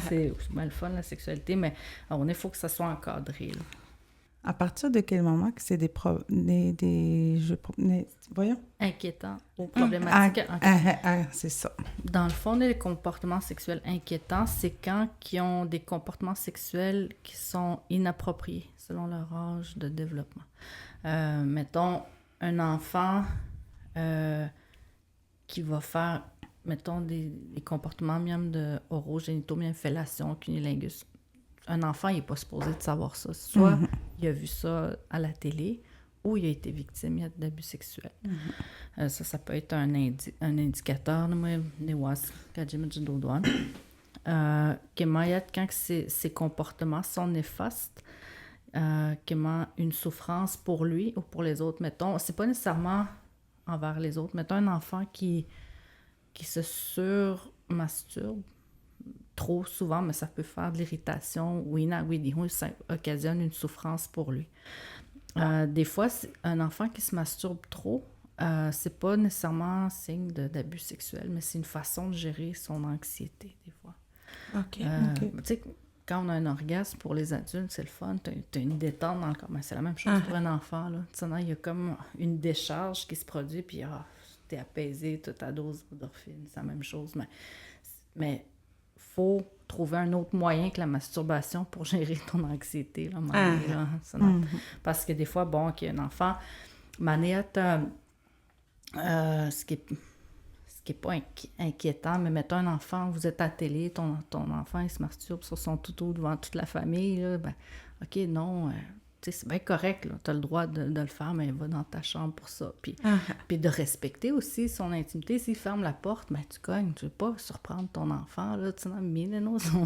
c'est bien le fun, la sexualité, mais il faut que ça soit encadré, là. À partir de quel moment que c'est voyons? Inquiétant ou problématique. C'est ça. Dans le fond, les comportements sexuels inquiétants, c'est quand ils ont des comportements sexuels qui sont inappropriés selon leur âge de développement. Mettons, un enfant qui va faire, mettons, des comportements même de orogénitaux, même fellation, cunilingus. Un enfant, il n'est pas supposé de savoir ça. Soit il a vu ça à la télé, ou il a été victime d'abus sexuels. Ça peut être un indicateur, quand ces comportements sont néfastes, une souffrance pour lui ou pour les autres. Mettons, c'est pas nécessairement envers les autres. Mettons un enfant qui se surmasturbe trop souvent, mais ça peut faire de l'irritation ou ça occasionne une souffrance pour lui. Des fois, un enfant qui se masturbe trop, c'est pas nécessairement un signe d'abus sexuel, mais c'est une façon de gérer son anxiété, des fois. OK. Tu sais, quand on a un orgasme, pour les adultes, c'est le fun, t'as une détente dans le corps. Mais c'est la même chose pour un enfant, là. Tu sais, il y a comme une décharge qui se produit, puis t'es apaisé, t'as ta dose d'endorphine, c'est la même chose. Mais faut trouver un autre moyen que la masturbation pour gérer ton anxiété, là, parce que des fois, bon, qu'il y a un enfant, Manéette, ce qui est pas inquiétant, mais mettons un enfant, vous êtes à la télé, ton enfant, il se masturbe sur son toutou devant toute la famille, là, ben, OK, non, tu sais, c'est bien correct, là, t'as le droit de le faire, mais va dans ta chambre pour ça. Puis de respecter aussi son intimité. S'il ferme la porte, ben tu cognes, tu veux pas surprendre ton enfant, là, tu sais,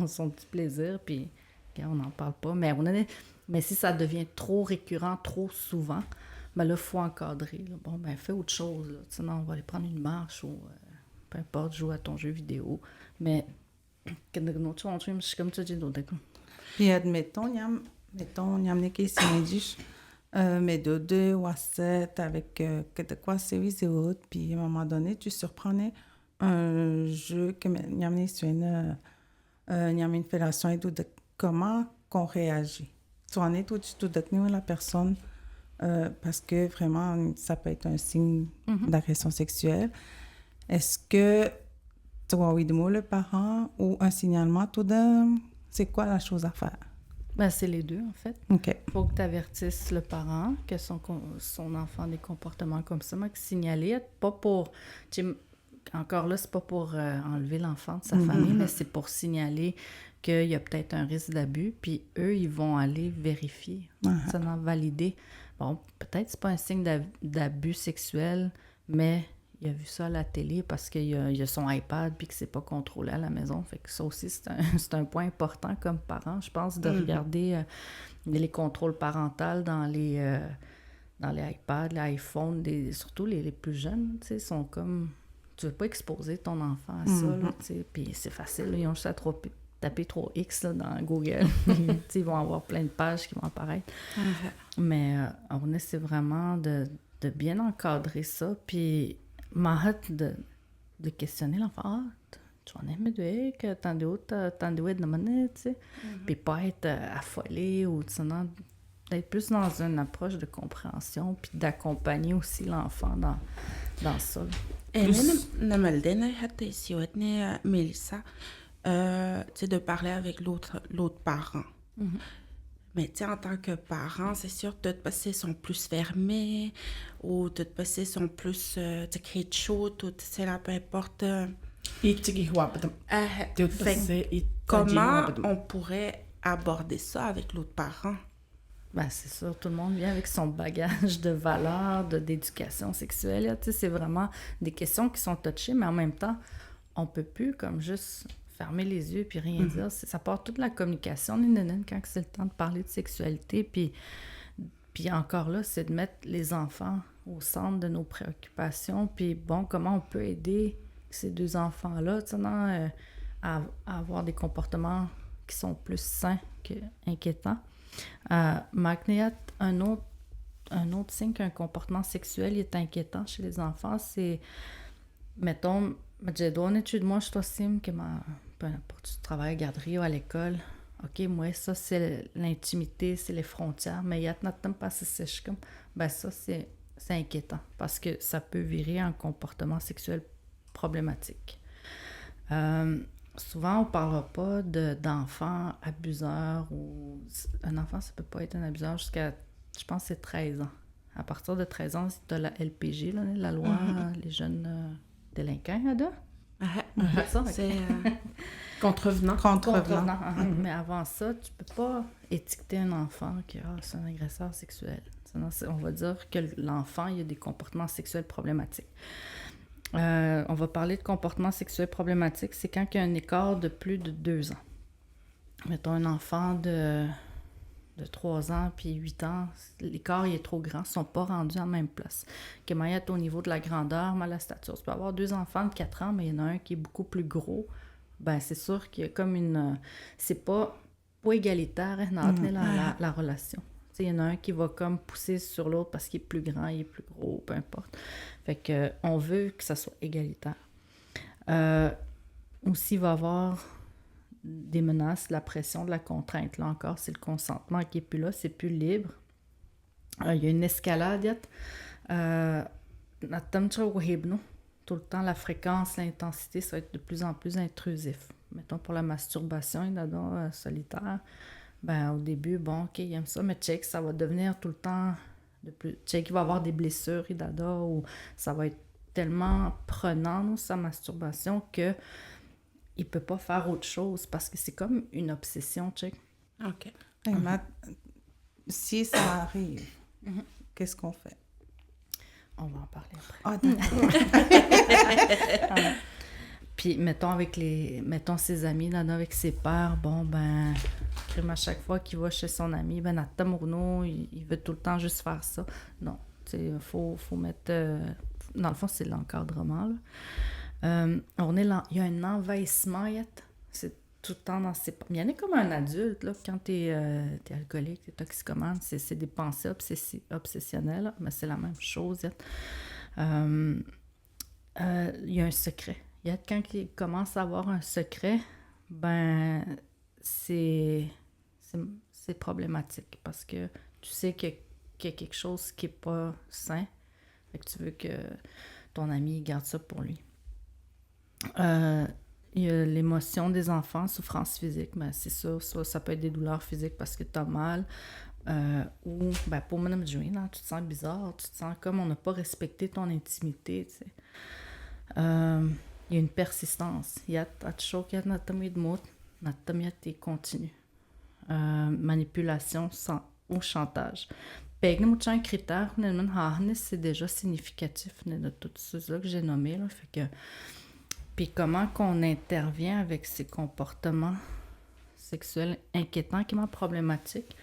son petit plaisir, puis on n'en parle pas. Mais si ça devient trop récurrent, trop souvent, ben là, il faut encadrer, là. Bon, ben fais autre chose, là, sinon on va aller prendre une marche ou peu importe, joue à ton jeu vidéo. Mais, comme tu dis, puis admettons, il y a des questions, mais de 2 ou à 7 avec de quoi séries et autres, puis à un moment donné, tu surprenais un jeu que il y a une fellation et tout, de comment qu'on réagit. Tu en es tout de la personne, parce que vraiment, ça peut être un signe d'agression sexuelle. Est-ce que tu as envie de mot le parent ou un signalement, c'est quoi la chose à faire? Ben, c'est les deux, en fait. OK. Il faut que tu avertisses le parent que son enfant a des comportements comme ça, mais que signaler, pas pour... Encore là, c'est pas pour enlever l'enfant de sa famille, mais c'est pour signaler qu'il y a peut-être un risque d'abus, puis eux, ils vont aller vérifier, ça va valider. Bon, peut-être c'est pas un signe d'abus sexuel, mais il a vu ça à la télé parce qu'il y a son iPad puis que c'est pas contrôlé à la maison. Fait que ça aussi, c'est un point important comme parent, je pense, de regarder les contrôles parentaux dans les iPads, les iPhones, surtout les plus jeunes, tu sais, sont comme... Tu veux pas exposer ton enfant à ça, là, tu sais, puis c'est facile, là, ils ont juste à taper 3X là, dans Google. Ils vont avoir plein de pages qui vont apparaître. Mais on essaie vraiment de bien encadrer ça, puis hâte de questionner l'enfant. Tu en aimes de que t'en de demander, tu sais. Puis pas être affolé ou d'être plus dans une approche de compréhension, puis d'accompagner aussi l'enfant dans ça. Et même, Mélissa, de parler avec l'autre parent. Mais tu sais, en tant que parent, c'est sûr, d'autres passés sont plus fermés ou d'autres passés sont plus, tu sais, créés de chaud, tout, tu sais, là, peu importe. Fait comment on pourrait aborder ça avec l'autre parent? Ben, c'est sûr, tout le monde vient avec son bagage de valeurs, d'éducation sexuelle. Là, tu sais, c'est vraiment des questions qui sont touchées, mais en même temps, on peut plus comme juste fermer les yeux puis rien dire. Ça part toute la communication, quand c'est le temps de parler de sexualité. Puis encore là, c'est de mettre les enfants au centre de nos préoccupations. Puis bon, comment on peut aider ces deux enfants-là, tu sais, à avoir des comportements qui sont plus sains qu'inquiétants. Magnéat, un autre signe qu'un comportement sexuel est inquiétant chez les enfants, c'est, mettons, j'ai donné une étude, moi, je t'estime que peu importe, tu travailles à la garderie ou à l'école, OK, moi, ça, c'est l'intimité, c'est les frontières, mais il y a pas sèche comme, ben ça, c'est inquiétant, parce que ça peut virer un comportement sexuel problématique. Souvent, on ne parlera pas d'enfants abuseurs ou un enfant, ça ne peut pas être un abuseur jusqu'à, je pense, c'est 13 ans. À partir de 13 ans, tu as la LPG, là, la loi, les jeunes délinquants, là. C'est Contrevenant. Mais avant ça, tu ne peux pas étiqueter un enfant que c'est un agresseur sexuel. Sinon, on va dire que l'enfant, il a des comportements sexuels problématiques. On va parler de comportement sexuel problématique, c'est quand il y a un écart de plus de 2 ans. Mettons un enfant de 3 ans puis 8 ans, l'écart il est trop grand, ils ne sont pas rendus en même place. Que au niveau de la grandeur, la stature. Tu peux avoir 2 enfants de 4 ans, mais il y en a un qui est beaucoup plus gros. Ben c'est sûr qu'il y a comme une... c'est pas égalitaire dans la relation. Il y en a un qui va comme pousser sur l'autre parce qu'il est plus grand, il est plus gros, peu importe. Fait que on veut que ça soit égalitaire. Aussi, il va y avoir des menaces, la pression, de la contrainte. Là encore, c'est le consentement qui n'est plus là, c'est plus libre. Il y a une escalade. Tout le temps, la fréquence, l'intensité, ça va être de plus en plus intrusif. Mettons pour la masturbation, il y en a solitaire. Ben, au début, bon, OK, il aime ça, mais check, ça va devenir tout le temps de plus... Check, il va avoir des blessures, Idada, ou ça va être tellement prenant, sa masturbation, que il peut pas faire autre chose, parce que c'est comme une obsession, check. OK. Hey, Matt, si ça arrive, qu'est-ce qu'on fait? On va en parler après. Ah, d'accord. Puis, mettons ses amis, avec ses pères, bon, ben, à chaque fois qu'il va chez son ami, ben, Nata Mourneau, il veut tout le temps juste faire ça. Non, tu sais, faut mettre... dans le fond, c'est l'encadrement, là. Il y a un envahissement, c'est tout le temps dans ses... Il y en a comme un adulte, là, quand t'es alcoolique, t'es toxicomane, c'est des pensées obsessionnelles, là, mais c'est la même chose, il y a un secret. Quand il commence à avoir un secret, ben c'est problématique parce que tu sais qu'il y a quelque chose qui n'est pas sain. Fait que tu veux que ton ami garde ça pour lui. Il y a l'émotion des enfants, souffrance physique, ben c'est ça peut être des douleurs physiques parce que tu as mal. Ou ben pour Mme Joanne, tu te sens bizarre, tu te sens comme on n'a pas respecté ton intimité, tu sais. Il y a une persistance. Il y a continue. Manipulation ou chantage. Un critère, c'est déjà significatif de toutes ceux-là que j'ai nommés. Là, fait que... Puis comment qu'on intervient avec ces comportements sexuels inquiétants, qui sont problématiques,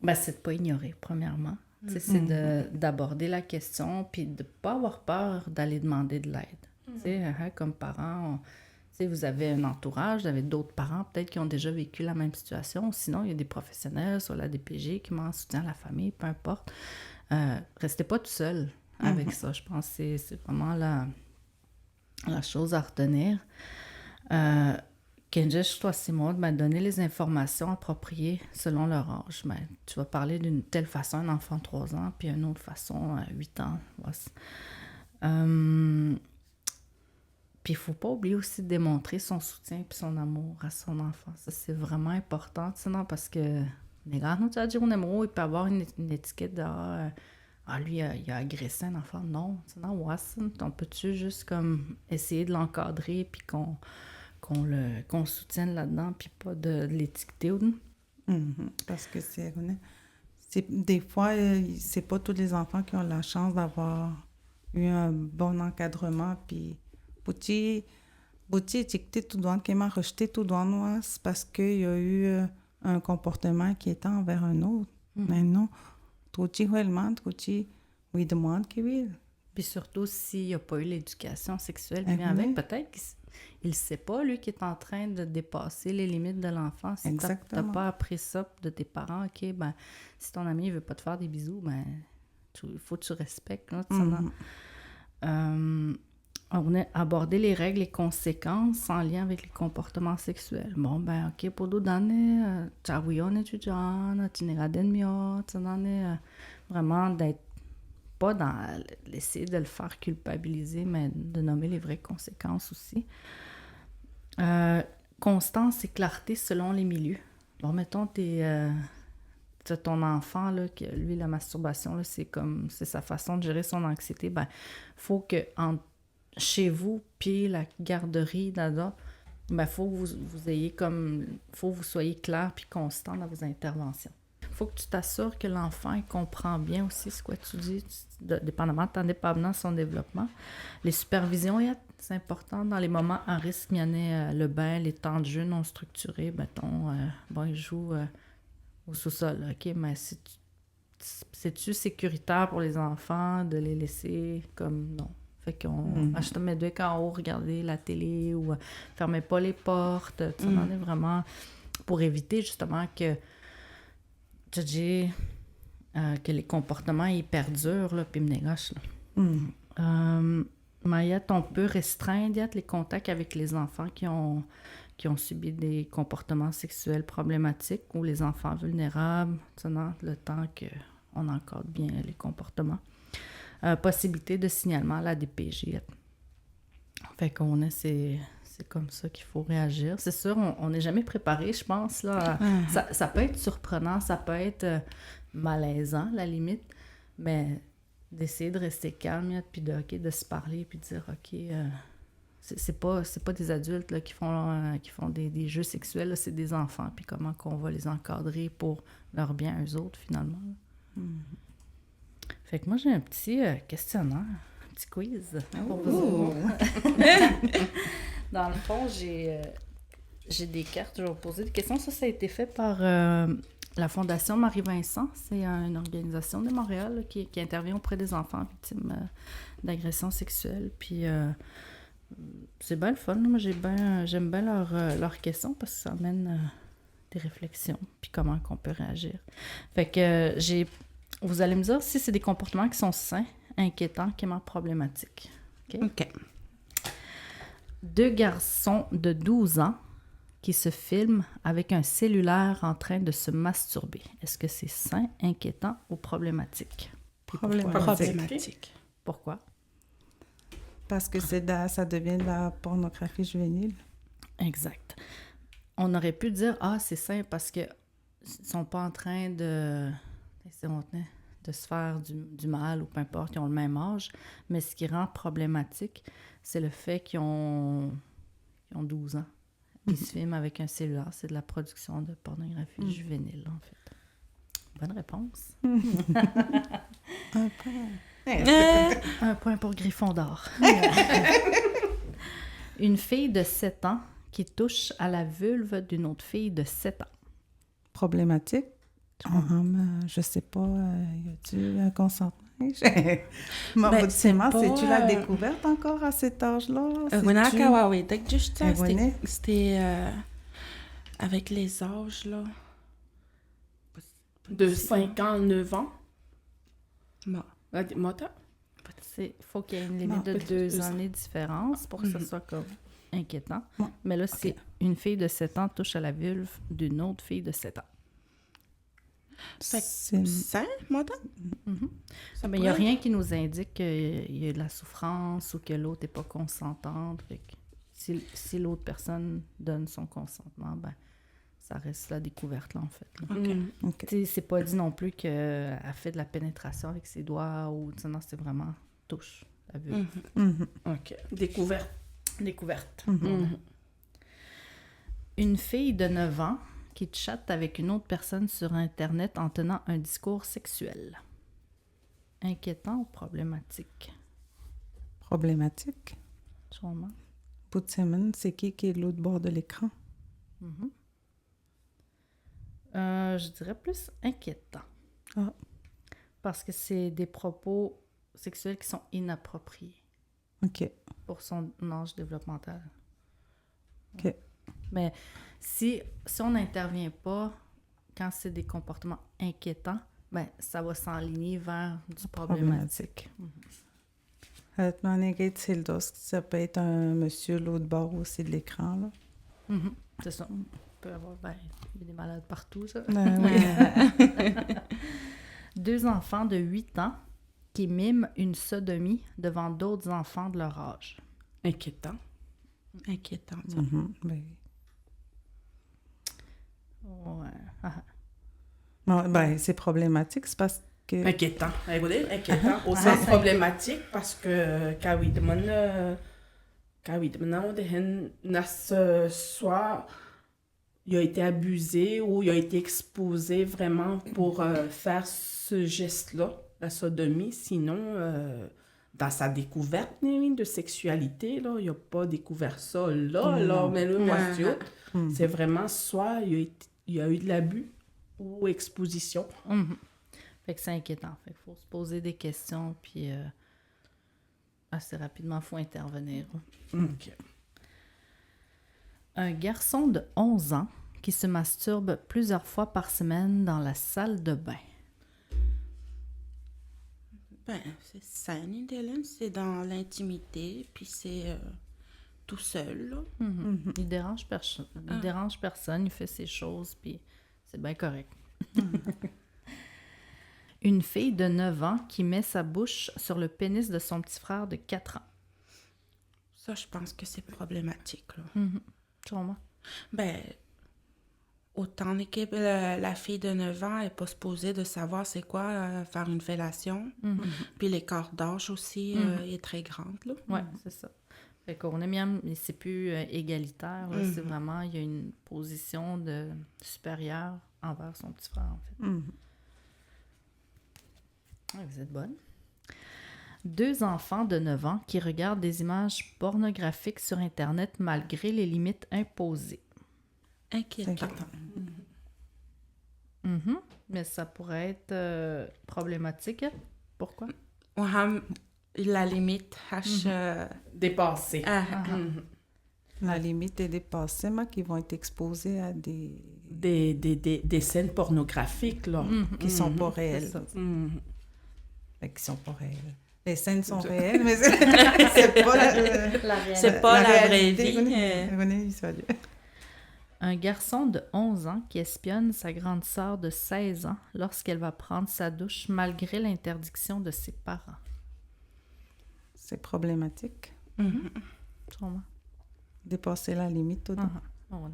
ben, c'est de ne pas ignorer, premièrement. C'est d'aborder la question, puis de ne pas avoir peur d'aller demander de l'aide. Comme parents, vous avez un entourage, vous avez d'autres parents peut-être qui ont déjà vécu la même situation. Sinon, il y a des professionnels sur la DPJ qui m'en soutiennent la famille, peu importe. Restez pas tout seul avec ça. Je pense que c'est vraiment la chose à retenir. Kenjesh, toi, Simone, donner les informations appropriées selon leur âge. Tu vas parler d'une telle façon à un enfant de 3 ans, puis une autre façon à 8 ans. Puis il ne faut pas oublier aussi de démontrer son soutien et son amour à son enfant. Ça, c'est vraiment important, sinon, parce que Négalement, tu as dit, il peut avoir une étiquette de lui, il a agressé un enfant. Non, c'est non, on peut-tu juste comme essayer de l'encadrer puis qu'on le soutienne là-dedans puis pas de l'étiqueter. Parce que c'est des fois, c'est pas tous les enfants qui ont la chance d'avoir eu un bon encadrement. Puis, Bouti étiqueté tout droit, qui m'a rejeté tout droit noir, c'est parce qu'il y a eu un comportement qui était envers un autre. Mais non, Trouti réellement, Trouti, oui, demande qu'il oui. Puis surtout, s'il n'y a pas eu l'éducation sexuelle qui vient avec, peut-être qu'il ne sait pas, lui, qui est en train de dépasser les limites de l'enfant. Si tu n'as pas appris ça de tes parents, OK, ben, si ton ami ne veut pas te faire des bisous, ben, il faut que tu respectes. Là, on a abordé les règles et conséquences en lien avec les comportements sexuels. Bon, ben, OK, pour nous donner, vraiment d'être pas dans l'essayer de le faire culpabiliser, mais de nommer les vraies conséquences aussi. Constance et clarté selon les milieux. Bon, mettons, t'as ton enfant, là, que lui, la masturbation, là, c'est sa façon de gérer son anxiété. Ben, faut que chez vous, puis la garderie d'ado, ben, faut que vous ayez faut que vous soyez clair puis constant dans vos interventions. Faut que tu t'assures que l'enfant il comprend bien aussi ce que tu dis, dépendamment de son développement. Les supervisions, c'est important dans les moments à risque. Il y en a le bain, les temps de jeu non structurés. Mettons, ils jouent au sous-sol. OK, mais c'est-tu sécuritaire pour les enfants de les laisser comme non? Fait qu'on achetait mes deux en haut, regarder la télé ou fermait pas les portes. Ça en est vraiment pour éviter justement que les comportements ils perdurent, là, puis me négocient. Mais on peut restreindre les contacts avec les enfants qui ont subi des comportements sexuels problématiques ou les enfants vulnérables, le temps qu'on encadre bien les comportements. Possibilité de signalement à la DPJ. Fait c'est comme ça qu'il faut réagir. C'est sûr, on n'est jamais préparé, je pense. Là, ça peut être surprenant, ça peut être malaisant, à la limite, mais d'essayer de rester calme, puis de se parler, puis de dire, OK, c'est pas des adultes là, qui font des jeux sexuels, là, c'est des enfants, puis comment qu'on va les encadrer pour leur bien, eux autres, finalement. Fait que moi, j'ai un petit questionnaire, un petit quiz pour vous. Dans le fond, j'ai des cartes, je vais vous poser des questions. Ça a été fait par la Fondation Marie-Vincent. C'est une organisation de Montréal là, qui intervient auprès des enfants victimes d'agressions sexuelles. Puis c'est bien le fun. Moi, j'aime bien leurs questions parce que ça amène des réflexions puis comment qu'on peut réagir. Fait que vous allez me dire si c'est des comportements qui sont sains, inquiétants, qui sont problématiques. OK. 2 garçons de 12 ans qui se filment avec un cellulaire en train de se masturber. Est-ce que c'est sain, inquiétant ou problématique? Problématique. Pourquoi? Parce que ça devient de la pornographie juvénile. Exact. On aurait pu dire, c'est sain parce qu'ils ne sont pas en train de se faire du mal ou peu importe, ils ont le même âge. Mais ce qui rend problématique, c'est le fait qu'ils ont 12 ans. Ils se filment avec un cellulaire. C'est de la production de pornographie juvénile, en fait. Bonne réponse. Un point. Un point pour Gryffondor. Une fille de 7 ans qui touche à la vulve d'une autre fille de 7 ans. Problématique? Je sais pas, y a-tu un consentement? C'est-tu la découverte encore à cet âge-là? C'était avec les âges, là. De 5 ans, 9 ans? Non. Il faut qu'il y ait une limite de 2 années de différence pour que ce soit comme inquiétant. Mais là, c'est une fille de 7 ans touche à la vulve d'une autre fille de 7 ans. C'est sain, madame? Mais il n'y a rien qui nous indique qu'il y a de la souffrance ou que l'autre n'est pas consentante. Fait que si l'autre personne donne son consentement, ben ça reste la découverte, là, en fait. Là. OK. OK. Tu sais, c'est pas dit non plus qu'elle fait de la pénétration avec ses doigts ou... tu sais, non, c'est vraiment touche, la vue. Mhm. OK. Découverte. Découverte. Mhm. Une fille de 9 ans qui chatte avec une autre personne sur Internet en tenant un discours sexuel. Inquiétant ou problématique? Problématique. Sûrement. Putzimon, c'est qui est de l'autre bord de l'écran? Mhm. Je dirais plus inquiétant. Ah. Parce que c'est des propos sexuels qui sont inappropriés OK. pour son âge développemental. OK. Mais si on n'intervient pas quand c'est des comportements inquiétants, ben ça va s'enligner vers du problématique. Honnêtement, ça peut être un monsieur de l'autre bord aussi de l'écran, là. Mhm. C'est ça. Il peut y avoir il y a des malades partout, ça. Oui. 2 enfants de 8 ans qui miment une sodomie devant d'autres enfants de leur âge. Inquiétant. Inquiétant, ça. Mhm. Ben, Ouais. Ah, bon, c'est problématique, c'est parce que... Inquiétant. Écoutez, inquiétant. Au sens problématique parce que soit il a été abusé ou il a été exposé vraiment pour faire ce geste-là, la sodomie. Sinon, dans sa découverte de sexualité, là, il n'a pas découvert ça là, mais le voici. C'est vraiment soit il y a eu de l'abus ou exposition. mhm. Fait que c'est inquiétant. Fait qu'il faut se poser des questions, puis assez rapidement, il faut intervenir. OK. Un garçon de 11 ans qui se masturbe plusieurs fois par semaine dans la salle de bain. Ben, c'est sain, Dylan. C'est dans l'intimité, puis c'est tout seul, là. Mhm. Il dérange personne, il fait ses choses, puis c'est bien correct. Une fille de 9 ans qui met sa bouche sur le pénis de son petit frère de 4 ans. Ça, je pense que c'est problématique, là. Sûrement. Ben, autant l'équipe, la fille de 9 ans n'est pas supposée de savoir c'est quoi faire une fellation. Puis l'écart d'âge aussi est très grand, là. Ouais, c'est ça. Fait qu'on est bien, mais c'est plus égalitaire, là. C'est vraiment, il y a une position de supérieure envers son petit frère, en fait. Ouais, vous êtes bonne. 2 enfants de 9 ans qui regardent des images pornographiques sur Internet malgré les limites imposées. Inquiétant. Mais ça pourrait être problématique. Pourquoi? La limite, Dépassé. La limite est dépassée, mais qui vont être exposés à des Scènes pornographiques, là. qui sont pas réelles. C'est ça. Qui sont pas réelles. Les scènes sont réelles, mais c'est pas c'est pas la vraie réalité. vie. Venez, salut. Un garçon de 11 ans qui espionne sa grande sœur de 16 ans lorsqu'elle va prendre sa douche malgré l'interdiction de ses parents. C'est problématique. Sûrement. Dépasser la limite, tout. Ouais.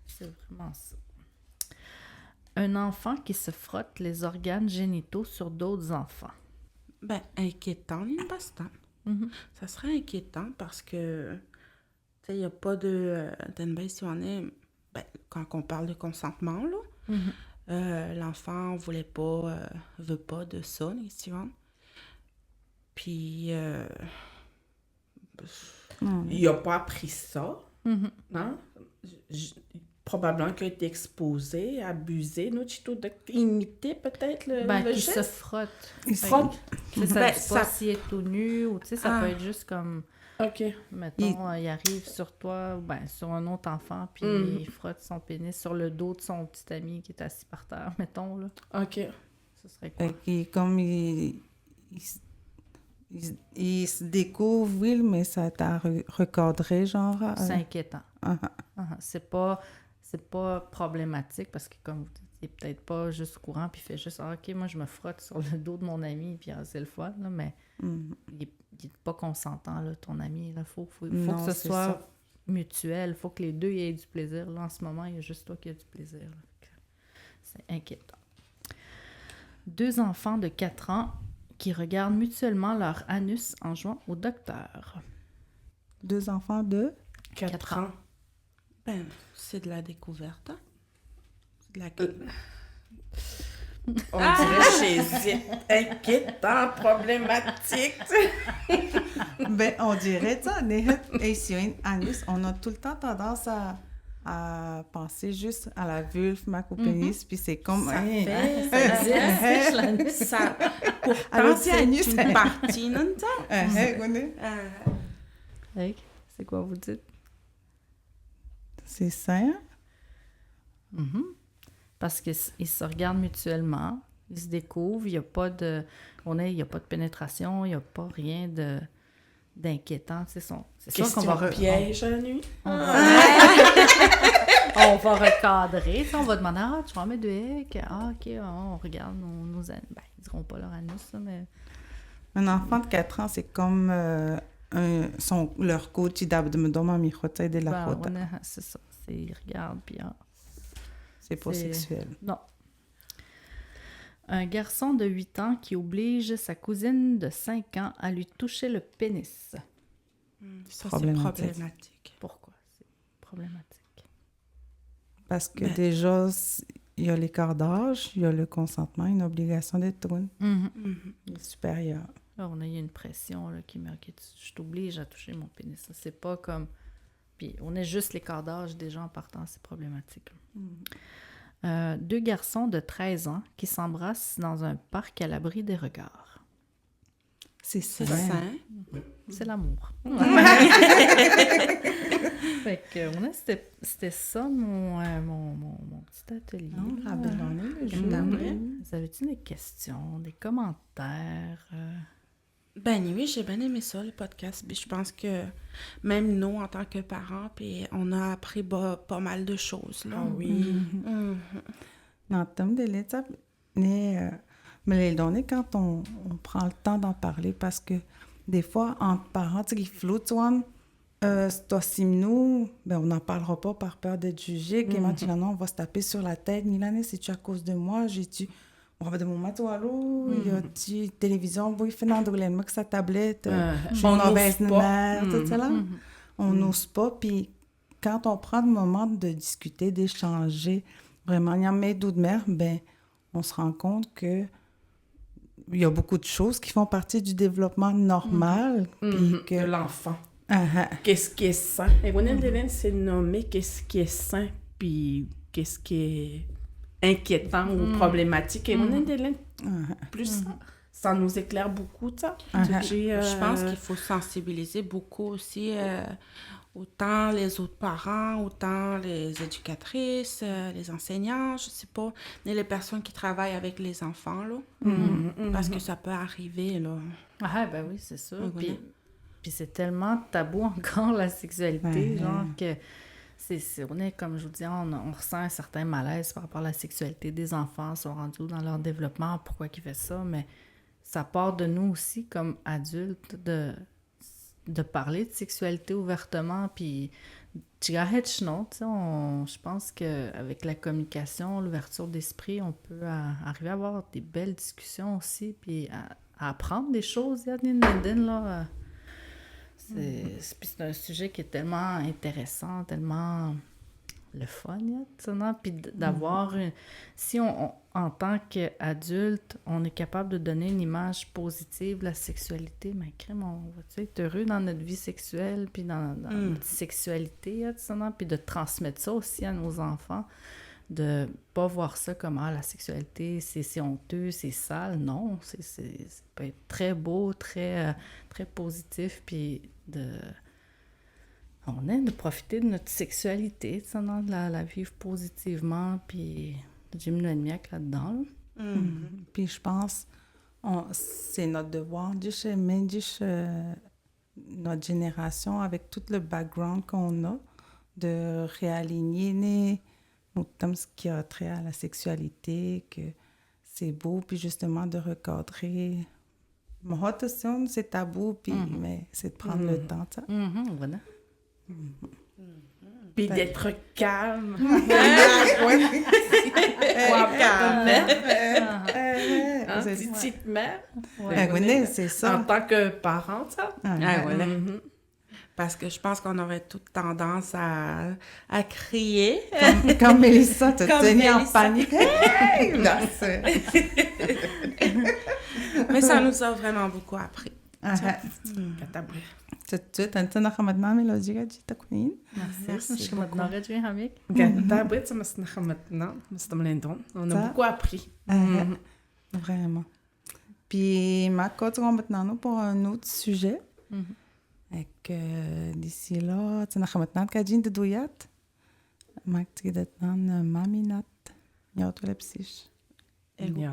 C'est vraiment ça. Un enfant qui se frotte les organes génitaux sur d'autres enfants. Ben, inquiétant, l'instant. Ça serait inquiétant parce que, tu sais, il n'y a pas de si on est, ben, quand on parle de consentement, là, l'enfant veut pas de ça, nécessairement. Puis, Il n'a pas appris ça. Non? Probablement qu'il a été exposé, abusé, imité peut-être le Qui geste. se frotte. Il se frotte. Ça dit Ben, pas ça- s'il est tout nu ou, tu sais, ça peut être juste comme, OK. mettons, il arrive sur toi, ou ben, sur un autre enfant, puis il frotte son pénis sur le dos de son petit ami qui est assis par terre, mettons, là. OK. Ce serait quoi? Comme il se découvre, oui, mais ça t'a recadré, genre. C'est inquiétant. C'est pas problématique parce que, comme vous dites, il est peut-être pas juste au courant puis il fait juste OK, moi je me frotte sur le dos de mon ami puis c'est le fun, là, mais il est pas consentant, là, ton ami. Il faut Non, que ce c'est soit ça. mutuel. Il faut que les deux aient du plaisir. Là, en ce moment, il y a juste toi qui as du plaisir. Là. C'est inquiétant. 2 enfants de 4 ans qui regardent mutuellement leur anus en jouant au docteur. 2 enfants de... 4 ans. Ben, c'est de la découverte. Hein? C'est de la... On dirait chez Zit. Inquiétant, problématique. Ben, on dirait, ça, anus, on a tout le temps tendance à penser juste à la vulve, pénis, puis c'est comme... Ça hey, fait, ça existe, l'anus. Ça, pourtant, Alors, c'est anus, une partie, non? Hey, c'est quoi vous dites? C'est sain. Mhm. Parce qu'ils se regardent mutuellement, ils se découvrent, il n'y a pas de... il n'y a pas de pénétration, il n'y a pas rien d'inquiétant. C'est sûr qu'on va... piège à la nuit. On va recadrer, tu sais, on va demander « Ah, tu vas en mettre de hec? Ah, OK, on regarde nos anus. » Ben, ils diront pas leur anus, ça, mais... Un enfant de 4 ans, c'est comme leur coach d'abdomen à mi-rotaille de la route. C'est ça. Ils regardent, puis... C'est pas sexuel. Non. Un garçon de 8 ans qui oblige sa cousine de 5 ans à lui toucher le pénis. Ça, c'est problématique. Pourquoi c'est problématique? Parce que déjà, il y a l'écart d'âge, il y a le consentement, une obligation d'être supérieur. Là, on a eu une pression là, qui me dit « Je t'oblige à toucher mon pénis. » C'est pas comme... Puis on est juste l'écart d'âge déjà en partant, c'est problématique. 2 garçons de 13 ans qui s'embrassent dans un parc à l'abri des regards. C'est sain. C'est l'amour. Fait que c'était ça mon petit atelier. Le jour d'après. Vous avez-tu des questions, des commentaires? Ben oui, j'ai bien aimé ça, le podcast. Puis je pense que même nous, en tant que parents, puis on a appris pas mal de choses. Là. Ah oui. Dans le thème de l'étape, mais les données, quand on prend le temps d'en parler, parce que des fois, entre parents, tu sais, ils floutent, ben, on n'en parlera pas par peur d'être jugé. Non, on va se taper sur la tête. Nilane, c'est-tu à cause de moi? On va de mon matoualo, il y a une télévision, il fait n'andouler que sa tablette, on n'obèse tout ça là. On n'ose pas, puis quand on prend le moment de discuter, d'échanger, vraiment, il y a mes doux de mère, ben, on se rend compte que il y a beaucoup de choses qui font partie du développement normal, puis que... De l'enfant. Qu'est-ce qui est sain? Et Hélène s'est nommé qu'est-ce qui est sain, puis qu'est-ce qui est inquiétant ou problématique. Et Hélène, plus ça nous éclaire beaucoup, ça. Je pense qu'il faut sensibiliser beaucoup aussi, autant les autres parents, autant les éducatrices, les enseignants, je sais pas, et les personnes qui travaillent avec les enfants, là. Parce que ça peut arriver, là. Ah, ben oui, c'est ça. Puis c'est tellement tabou encore, la sexualité, genre que on est, comme je vous dis, on ressent un certain malaise par rapport à la sexualité des enfants, sont rendus dans leur développement, pourquoi ils font ça, mais ça part de nous aussi, comme adultes, de parler de sexualité ouvertement, puis je pense qu'avec la communication, l'ouverture d'esprit, on peut arriver à avoir des belles discussions aussi, puis à apprendre des choses, là. C'est un sujet qui est tellement intéressant, tellement le fun, puis d'avoir si on en tant qu'adulte, on est capable de donner une image positive de la sexualité, mais crème, on va être heureux dans notre vie sexuelle, puis dans notre sexualité, puis de transmettre ça aussi à nos enfants, de pas voir ça comme la sexualité, c'est honteux, c'est sale. Non, ça peut être très beau, très, très positif, puis on aime de profiter de notre sexualité, de la vivre positivement, puis j'ai mis le miac là-dedans. Puis je pense, c'est notre devoir, notre génération, avec tout le background qu'on a, de réaligner ce qui a trait à la sexualité, que c'est beau, puis justement de recadrer. C'est tabou, puis mais c'est de prendre le temps, ça. Voilà. Puis d'être calme. Petitement. Oui, c'est ça. En tant que parent, ça. Ah, voilà. Parce que je pense qu'on aurait toute tendance à crier. Comme Mélissa, te Comme tenir en Mélissa. panique. Hey! Là, c'est... Mais ça nous a vraiment beaucoup appris. Katabri. Tu t'as maintenant Mélodie, Gajita Queen. Merci. Je suis maintenant réduit avec. Katabri, ça m'a maintenant. On a Ça? beaucoup appris. Vraiment. Puis, ma coach, on va maintenant pour un autre sujet. Et que d'ici là, tu n'as maintenant qu'à de douillat. Ma tu es maintenant maminat. Y'a tout la psyche. Égouniot.